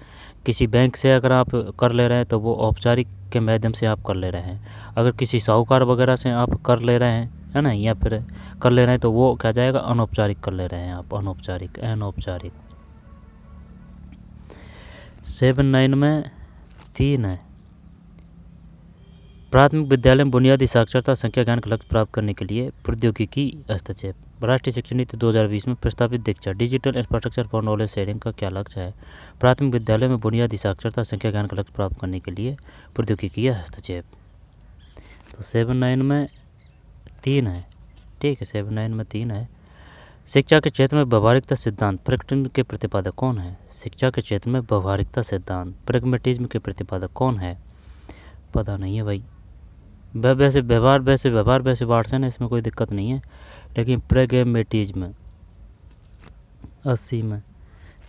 A: किसी बैंक से अगर आप कर ले रहे हैं तो वो औपचारिक के माध्यम से आप कर ले रहे हैं। अगर किसी साहूकार वगैरह से आप कर ले रहे हैं, है ना, या फिर कर ले रहे हैं, तो वो क्या जाएगा, अनौपचारिक कर ले रहे हैं आप, अनौपचारिक, अनौपचारिक। 7-9 में 3 है। प्राथमिक विद्यालय में बुनियादी साक्षरता संख्या ज्ञान का लक्ष्य प्राप्त करने के लिए प्रौद्योगिकी हस्तक्षेप। राष्ट्रीय शिक्षा नीति 2020 में प्रस्तावित Diksha digital infrastructure for knowledge sharing का क्या लक्ष्य है? प्राथमिक विद्यालय में बुनियादी साक्षरता संख्या ज्ञान का लक्ष्य प्राप्त करने के लिए प्रौद्योगिकी हस्तक्षेप। तो 7-9 में 3 है, ठीक है, 7-9 में 3 है। शिक्षा के क्षेत्र में व्यवहारिकता सिद्धांत प्रैग्मेटिज्म के प्रतिपादक कौन है? शिक्षा के क्षेत्र में व्यवहारिकता सिद्धांत प्रैग्मेटिज्म के प्रतिपादक कौन है? पता नहीं है भाई। वैसे व्यवहार वैसे वाटसन है, इसमें कोई दिक्कत नहीं है, लेकिन प्रैग्मेटिज्म 80 में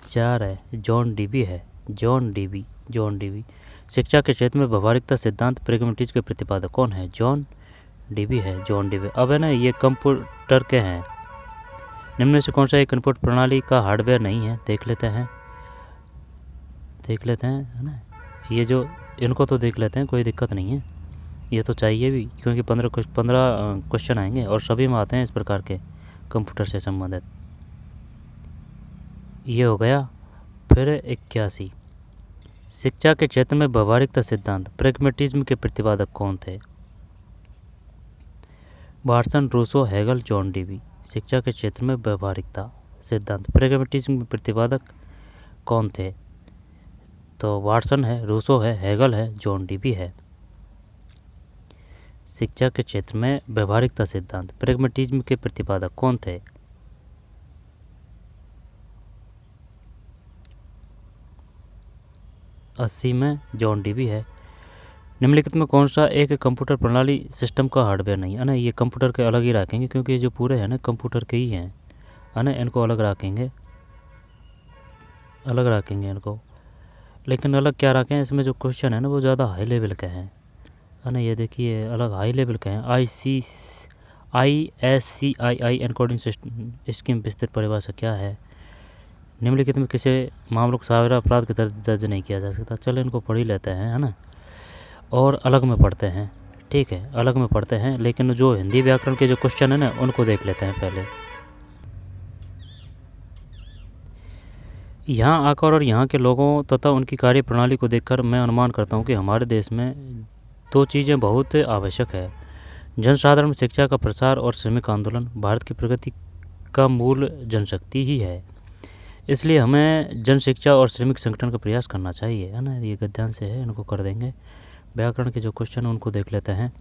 A: 4 है, जॉन डीबी है, जॉन डीबी। शिक्षा के क्षेत्र में व्यवहारिकता सिद्धांत प्रैग्मेटिज्म के प्रतिपादक कौन है? जॉन डीबी है, जॉन डीबी। अब है ना, ये कंप्यूटर के हैं, निम्न में से कौन सा एक कंप्यूटर प्रणाली का हार्डवेयर नहीं है? देख लेते हैं, है ना, ये जो इनको तो देख लेते हैं, कोई दिक्कत नहीं है, ये तो चाहिए भी, क्योंकि 15 क्वेश्चन आएंगे और सभी में आते हैं इस प्रकार के कंप्यूटर से संबंधित। ये हो गया। फिर 81, शिक्षा के क्षेत्र में व्यवहारिकता सिद्धांत प्रैग्मेटिज्म के प्रतिपादक कौन थे? Watson, Rousseau, Hegel, John Dewey. शिक्षा के क्षेत्र में व्यवहारिकता सिद्धांत प्रैग्मेटिज्म के प्रतिपादक कौन थे? तो वाटसन है, रूसो है, हेगल है, जॉन डीबी है। शिक्षा के क्षेत्र में व्यवहारिकता सिद्धांत प्रैग्मेटिज्म के प्रतिपादक कौन थे? अस्सी में जॉन डीबी है। निम्नलिखित में कौन सा एक कंप्यूटर प्रणाली सिस्टम का हार्डवेयर नहीं है ना? ये कंप्यूटर के अलग ही रखेंगे, क्योंकि ये जो पूरे हैं ना कंप्यूटर के ही हैं, है ना, इनको अलग रखेंगे इनको। लेकिन अलग क्या रखें, इसमें जो क्वेश्चन है ना वो ज़्यादा हाई लेवल के हैं, है ना। ये देखिए अलग हाई लेवल के हैं। ISCII एनकोडिंग सिस्टम, इसकी विस्तृत परिभाषा क्या है? निम्नलिखित में किसी मामलों को सावेरा अपराध के दर्ज नहीं किया जा सकता। चलो इनको पढ़ ही लेते हैं, है ना, और अलग में पढ़ते हैं, ठीक है, अलग में पढ़ते हैं। लेकिन जो हिंदी व्याकरण के जो क्वेश्चन है ना उनको देख लेते हैं पहले। यहाँ आकर और यहाँ के लोगों तथा उनकी कार्य प्रणाली को देखकर मैं अनुमान करता हूँ कि हमारे देश में 2 चीज़ें बहुत आवश्यक है। जनसाधारण में शिक्षा का प्रसार और श्रमिक आंदोलन। भारत की प्रगति का मूल जनशक्ति ही है, इसलिए हमें जन शिक्षा और श्रमिक संगठन का प्रयास करना चाहिए, है ना। ये गद्यांश है, इनको कर देंगे। व्याकरण के जो क्वेश्चन है उनको देख लेते हैं।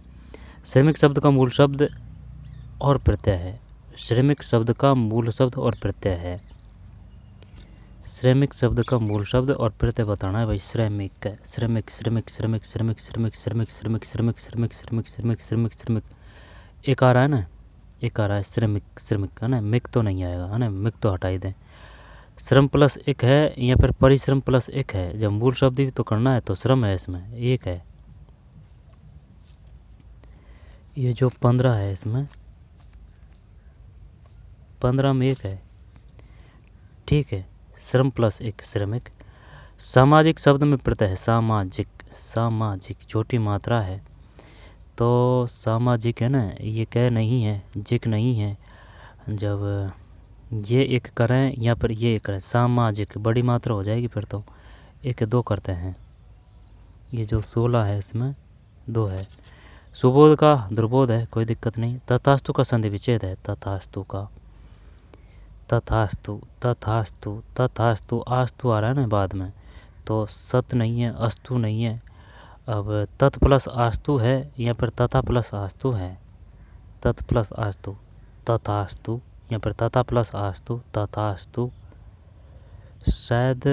A: श्रमिक शब्द का मूल शब्द और प्रत्यय है। श्रमिक शब्द का मूल शब्द और प्रत्यय है। श्रमिक शब्द का मूल शब्द और प्रत्यय बताना है भाई। श्रमिक है, श्रमिक श्रमिक श्रमिक श्रमिक श्रमिक श्रमिक श्रमिक श्रमिक श्रमिक श्रमिक श्रमिक श्रमिक श्रमिक एक आ रहा है ना, एक आ रहा है श्रमिक, श्रमिक, है ना, मिक तो नहीं आएगा, है ना, मिक तो हटा ही दें। श्रम प्लस एक है या फिर परिश्रम प्लस एक है। जब मूल शब्द भी तो करना है तो श्रम है, इसमें एक है। ये जो 15 है, इसमें 15 में एक है, ठीक है। श्रम प्लस एक श्रमिक। सामाजिक शब्द में प्रत्यय है सामाजिक, सामाजिक छोटी मात्रा है, तो सामाजिक है ना, ये कह नहीं है, जिक नहीं है। जब ये एक करें या फिर ये एक करें, सामाजिक बड़ी मात्रा हो जाएगी, फिर तो 1-2 करते हैं। ये जो 16 है इसमें 2 है। सुबोध का दुर्बोध है, कोई दिक्कत नहीं। तथास्तु का संधि विच्छेद है, तथास्तु का, तथास्तु तथास्तु तथास्तु, आस्तु आ रहा है ना बाद में, तो सत नहीं है, अस्तु नहीं है। अब तत् प्लस आस्तु है या फिर तथा प्लस आस्तु है, तत् प्लस आस्तु, तथास्तु या फिर तथा प्लस आस्तु, तथास्तु। शायद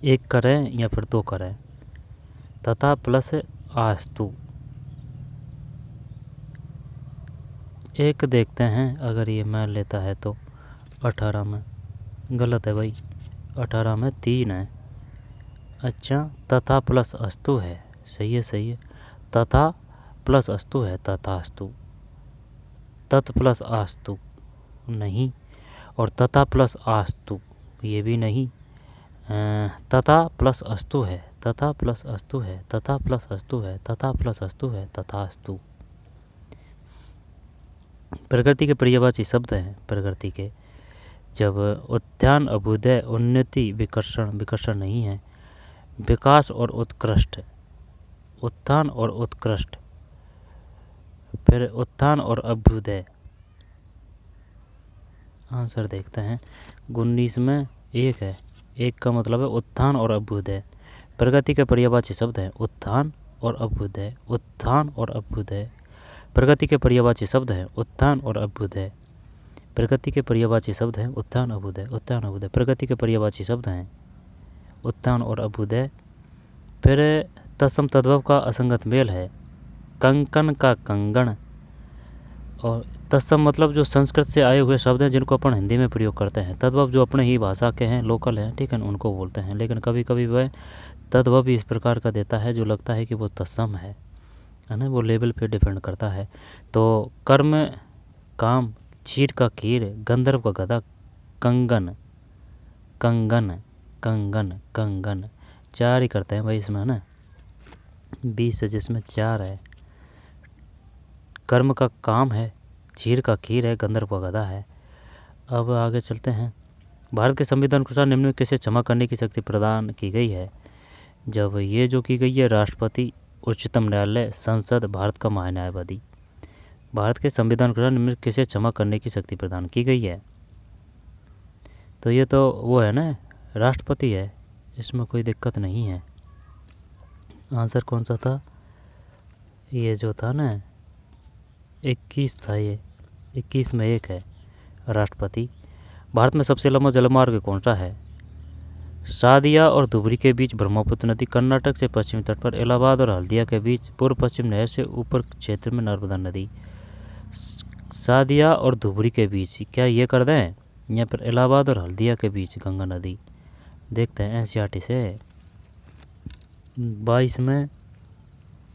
A: 1 करें या फिर 2 करें, तथा प्लस आस्तु। 1 देखते हैं, अगर ये मान लेता है तो 18 में गलत है भाई, 18 में 3 है। अच्छा, तथा प्लस अस्तु है, सही है, सही है। तथा प्लस अस्तु है, तथास्तु। तत् प्लस आस्तु, नहीं। और तथा प्लस आस्तु, ये भी नहीं। तथा प्लस अस्तु है, तथा प्लस अस्तु है, तथा प्लस अस्तु है, तथा प्लस अस्तु है, तथास्तु। प्रकृति के पर्यायवाची शब्द हैं। प्रकृति के जब उत्थान, अभ्युदय, उन्नति, विकर्षण, विकर्षण नहीं है, विकास और उत्कृष्ट, उत्थान और उत्कृष्ट, फिर उत्थान और अभ्युदय। आंसर देखते हैं। 19 में 1 है, 1 का मतलब है उत्थान और अभ्युदय। प्रगति के पर्यायवाची शब्द हैं उत्थान और अभ्युदय, उत्थान और अभ्युदय। प्रगति के पर्यायवाची शब्द हैं उत्थान और अभ्युदय। प्रगति के पर्यायवाची शब्द हैं उत्थान अभ्युदय, उत्थान अभ्युदय। प्रगति के पर्यायवाची शब्द हैं उत्थान और अभ्युदय। फिर तत्सम तद्भव का असंगत मेल है, कंकन का कंगन। और तत्सम मतलब जो संस्कृत से आए हुए शब्द हैं जिनको अपन हिंदी में प्रयोग करते हैं। तद्भव जो अपने ही भाषा के हैं, लोकल हैं, ठीक है, उनको बोलते हैं। लेकिन कभी कभी वह तद्भव भी इस प्रकार का देता है जो लगता है कि वो तत्सम है ना, वो लेवल पे डिपेंड करता है। तो कर्म काम, चीर का कीर, गंधर्व का गधा, कंगन, कंगन, कंगन, कंगन। 4 ही करते हैं भाई इसमें, है ना। 20 है जिसमें 4 है। कर्म का काम है, चीर का कीर है, गंधर्व का गधा है। अब आगे चलते हैं। भारत के संविधान के अनुसार निम्न में किसे क्षमा करने की शक्ति प्रदान की गई है? जब ये जो की गई है राष्ट्रपति, उच्चतम न्यायालय, संसद, भारत का महान्यायवादी। भारत के संविधान के अनुसार निम्न में किसे क्षमा करने की शक्ति प्रदान की गई है? तो ये तो वो है ना, राष्ट्रपति है, इसमें कोई दिक्कत नहीं है। आंसर कौन सा था? ये जो था ना 21 था, ये 21 में 1 है, राष्ट्रपति। भारत में सबसे लंबा जलमार्ग कौन सा है? सादिया और धुबरी के बीच ब्रह्मपुत्र नदी, कर्नाटक से पश्चिमी तट पर इलाहाबाद और हल्दिया के बीच पूर्व पश्चिम नहर से ऊपर क्षेत्र में नर्मदा नदी। सादिया और धुबरी के बीच, क्या ये कर दें? या फिर इलाहाबाद और हल्दिया के बीच गंगा नदी। देखते हैं एनसीईआरटी से। 22 में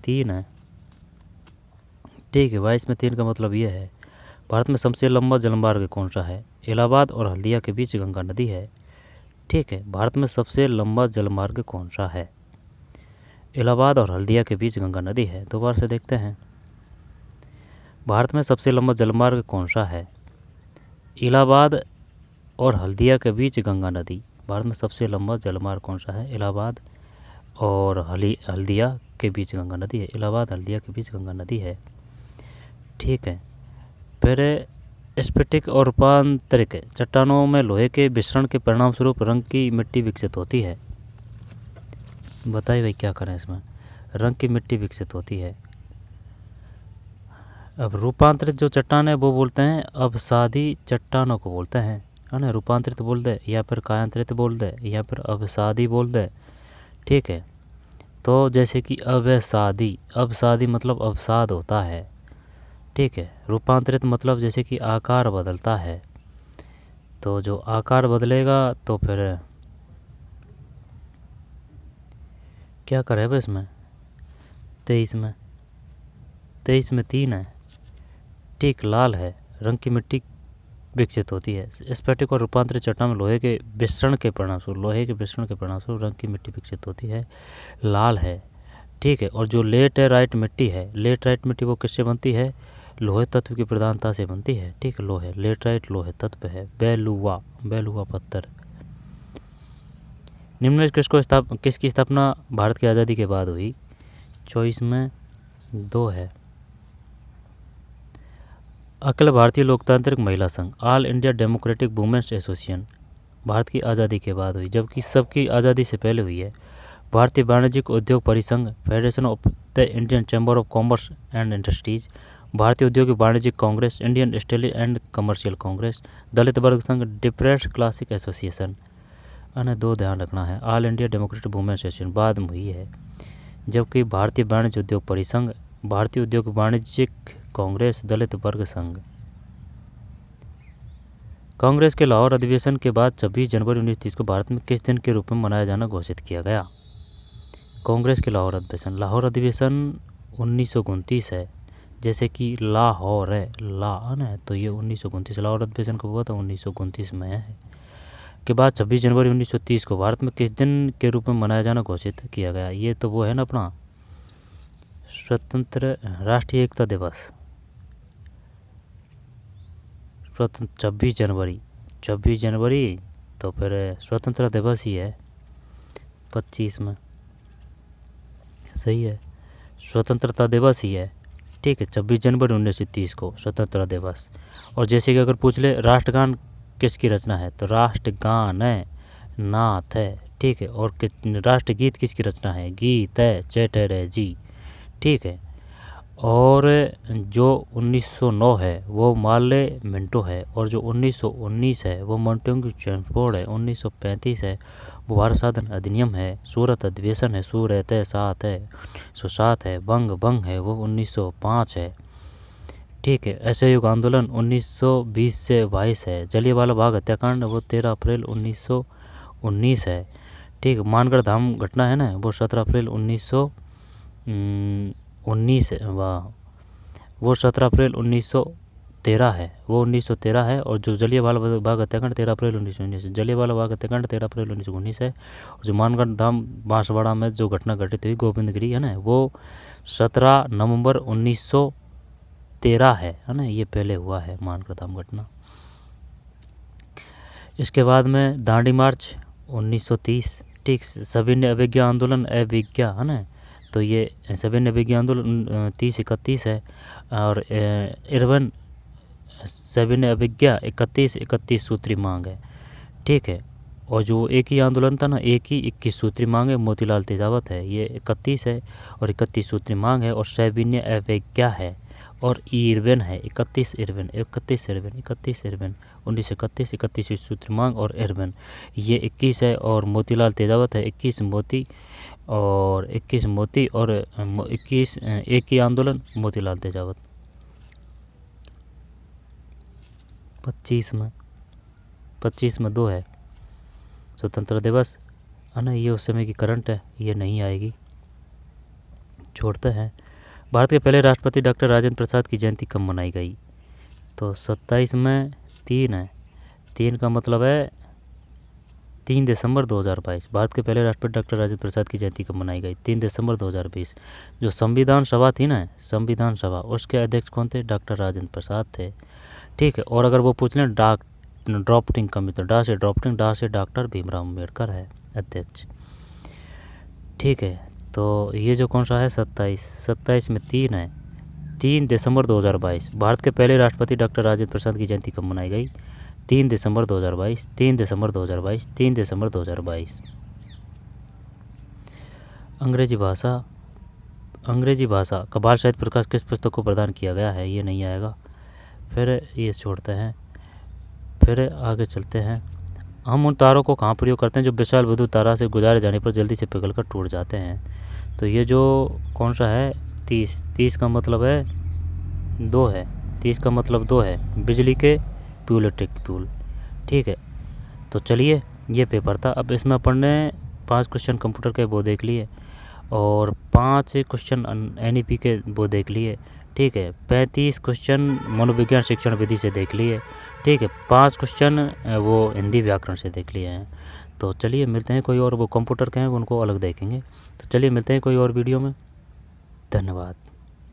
A: 3 है, ठीक है। 22 में 3 का मतलब ये है, भारत में सबसे लंबा जलमार्ग कौन सा है? इलाहाबाद और हल्दिया के बीच गंगा नदी है, ठीक है। भारत में सबसे लंबा जलमार्ग कौन सा है? इलाहाबाद और हल्दिया के बीच गंगा नदी है। दोबारा से देखते हैं। भारत में सबसे लंबा जलमार्ग कौन सा है? इलाहाबाद और हल्दिया के बीच गंगा नदी। भारत में सबसे लंबा जलमार्ग कौन सा है? इलाहाबाद और हल्दिया के बीच गंगा नदी है। इलाहाबाद हल्दिया के बीच गंगा नदी है, ठीक है। फिर स्फटिक और रूपांतरित चट्टानों में लोहे के मिश्रण के परिणाम स्वरूप रंग की मिट्टी विकसित होती है। बताइए भाई क्या करें इसमें? रंग की मिट्टी विकसित होती है। अब रूपांतरित जो चट्टान है वो बोलते हैं अवसादी चट्टानों को बोलते हैं, है ना। रूपांतरित बोल दे या फिर कायांतरित बोल दे या फिर अवसादी बोल दे, ठीक है। तो जैसे कि अवसादी, अवसादी मतलब अवसाद होता है, ठीक है। रूपांतरित मतलब जैसे कि आकार बदलता है। तो जो आकार बदलेगा तो फिर क्या करे अब इसमें? 23 में 3 है, ठीक। लाल है, रंग की मिट्टी विकसित होती है। स्फटिक और रूपांतरित चट्टान में लोहे के मिश्रण के परिणामस्वरूप रंग की मिट्टी विकसित होती है, लाल है, ठीक है। और जो लेटराइट मिट्टी है, लेटराइट मिट्टी वो किससे बनती है? लोहे तत्व की प्रधानता से बनती है, ठीक है। लोहे, लेटराइट लोहे तत्व है। बेलुआ पत्थर। निम्न में किसकी स्थापना भारत की आज़ादी के बाद हुई? 24 में 2 है। अखिल भारतीय लोकतांत्रिक महिला संघ, all India democratic women's association भारत की आज़ादी के बाद हुई, जबकि सबकी आज़ादी से पहले हुई है। भारतीय वाणिज्यिक उद्योग परिसंघ, federation of the Indian chamber of commerce and industries, भारतीय औद्योगिक वाणिज्यिक Congress, Indian steel and commercial Congress, दलित वर्ग संघ, डिप्रेस्ड क्लासिक एसोसिएशन। अन्य 2 ध्यान रखना है। All India democratic women's association बाद में हुई है, जबकि भारतीय वाणिज्य उद्योग परिसंघ, भारतीय औद्योगिक वाणिज्यिक कांग्रेस, दलित वर्ग संघ। कांग्रेस के लाहौर अधिवेशन के बाद 26 जनवरी 1930 को भारत में किस दिन के रूप में मनाया जाना घोषित किया गया? कांग्रेस के लाहौर अधिवेशन 1929 है, जैसे कि लाहौर है, ला है ना, तो ये 1929 लाहौर अधिवेशन कब हुआ था? 1929 में है। के बाद 26 जनवरी 1930 को भारत में किस दिन के रूप में मनाया जाना घोषित किया गया? ये तो वो है ना अपना स्वतंत्र राष्ट्रीय एकता दिवस, 26 जनवरी। 26 जनवरी तो फिर स्वतंत्रता दिवस ही है 25 में, सही है, स्वतंत्रता दिवस ही है, ठीक है, 26 जनवरी 1930 को स्वतंत्रता दिवस। और जैसे कि अगर पूछ ले राष्ट्रगान किसकी रचना है, तो राष्ट्रगान है नाथ है, ठीक है। और राष्ट्रगीत किसकी रचना है? गीत है चैटर्जी जी, ठीक है। और जो 1909 है वो मार्ले मिंटो है, और जो 1919 है वो मोंटेग्यू चैमफोर्ड है, 1935 है वो भारत साधन अधिनियम है, सूरत अधिवेशन है, सूरत है, सात है, 1907 है, भंग है वो 1905 है, ठीक है। असहयोग आंदोलन 1920 से 22 है, जलियांवाला बाग हत्याकांड वो 13 अप्रैल 1919 है, ठीक। मानगढ़ धाम घटना है ना वो 17 अप्रैल 1919 है, वाह, वो 17 अप्रैल 1913 है, वो 1913 है। और जो जलियांवाला बाग हत्याकांड 13 अप्रैल 1919, जलियांवाला बाग हत्याकांड 13 अप्रैल 1919 है। और जो मानगढ़ धाम बांसवाड़ा में जो घटना घटित हुई गोविंदगिरी है ना वो 17 नवंबर 1913 है ना, ये पहले हुआ है मानगढ़ धाम घटना। इसके बाद में दांडी मार्च 1930, ठीक। सविनय अवज्ञा आंदोलन अभिज्ञा है ना, तो ये सविनय अवज्ञा आंदोलन 30-31 है। और इरवन सविनय अवज्ञा 31 सूत्री मांग है, ठीक है। और जो एक ही आंदोलन था ना, एक ही 21 सूत्री मांग है, मोतीलाल तेजावत है, ये 31 है और 31 सूत्री मांग है। और सविनय अवज्ञा है और इरवन है 31 इरवन 1931 31 सूत्र मांग और इरवन ये 21 है। और मोतीलाल तेजावत है 21 मोती और 21 मोती और 21 एक ही आंदोलन मोतीलाल तेजावत। 25 में 2 है स्वतंत्रता दिवस है ना, ये उस समय की करंट है, ये नहीं आएगी, छोड़ते हैं। भारत के पहले राष्ट्रपति डॉक्टर राजेंद्र प्रसाद की जयंती कब मनाई गई? तो 27 में 3 है, 3 का मतलब है 3 दिसंबर 2022। भारत के पहले राष्ट्रपति डॉक्टर राजेंद्र प्रसाद की जयंती कब मनाई गई? 3 दिसंबर 2020। जो संविधान सभा थी ना, संविधान सभा, उसके अध्यक्ष कौन थे? डॉक्टर राजेंद्र प्रसाद थे, ठीक है। और अगर वो पूछ लें ड्राफ्टिंग कमेटी, डा से ड्राफ्टिंग, डा से डॉक्टर भीमराव अम्बेडकर है अध्यक्ष, ठीक है। तो ये जो कौन सा है 27 में 3 है, 3 दिसंबर 2022। भारत के पहले राष्ट्रपति डॉक्टर राजेंद्र प्रसाद की जयंती कब मनाई गई? 3 दिसंबर 2022, 3 दिसंबर 2022, 3 दिसंबर 2022। अंग्रेजी भाषा का बाल साहित्य पुरस्कार किस पुस्तक को प्रदान किया गया है? ये नहीं आएगा, फिर ये छोड़ते हैं, फिर आगे चलते हैं। हम उन तारों को कहाँ प्रयोग करते हैं जो विशाल विद्युत तारा से गुजारे जाने पर जल्दी से पिघलकर टूट जाते हैं? तो ये जो कौन सा है 30 का मतलब है 2 है, 30 का मतलब 2 है, बिजली के प्यूल, इलेक्ट्रिक प्यूल, ठीक है। तो चलिए ये पेपर था, अब इसमें अपन ने 5 क्वेश्चन कंप्यूटर के वो देख लिए और 5 क्वेश्चन NEP के वो देख लिए, ठीक है। 35 क्वेश्चन मनोविज्ञान शिक्षण विधि से देख लिए, ठीक है। 5 क्वेश्चन वो हिंदी व्याकरण से देख लिए हैं। तो चलिए मिलते हैं कोई और, वो कंप्यूटर के हैं उनको अलग देखेंगे। तो चलिए मिलते हैं कोई और वीडियो में, धन्यवाद।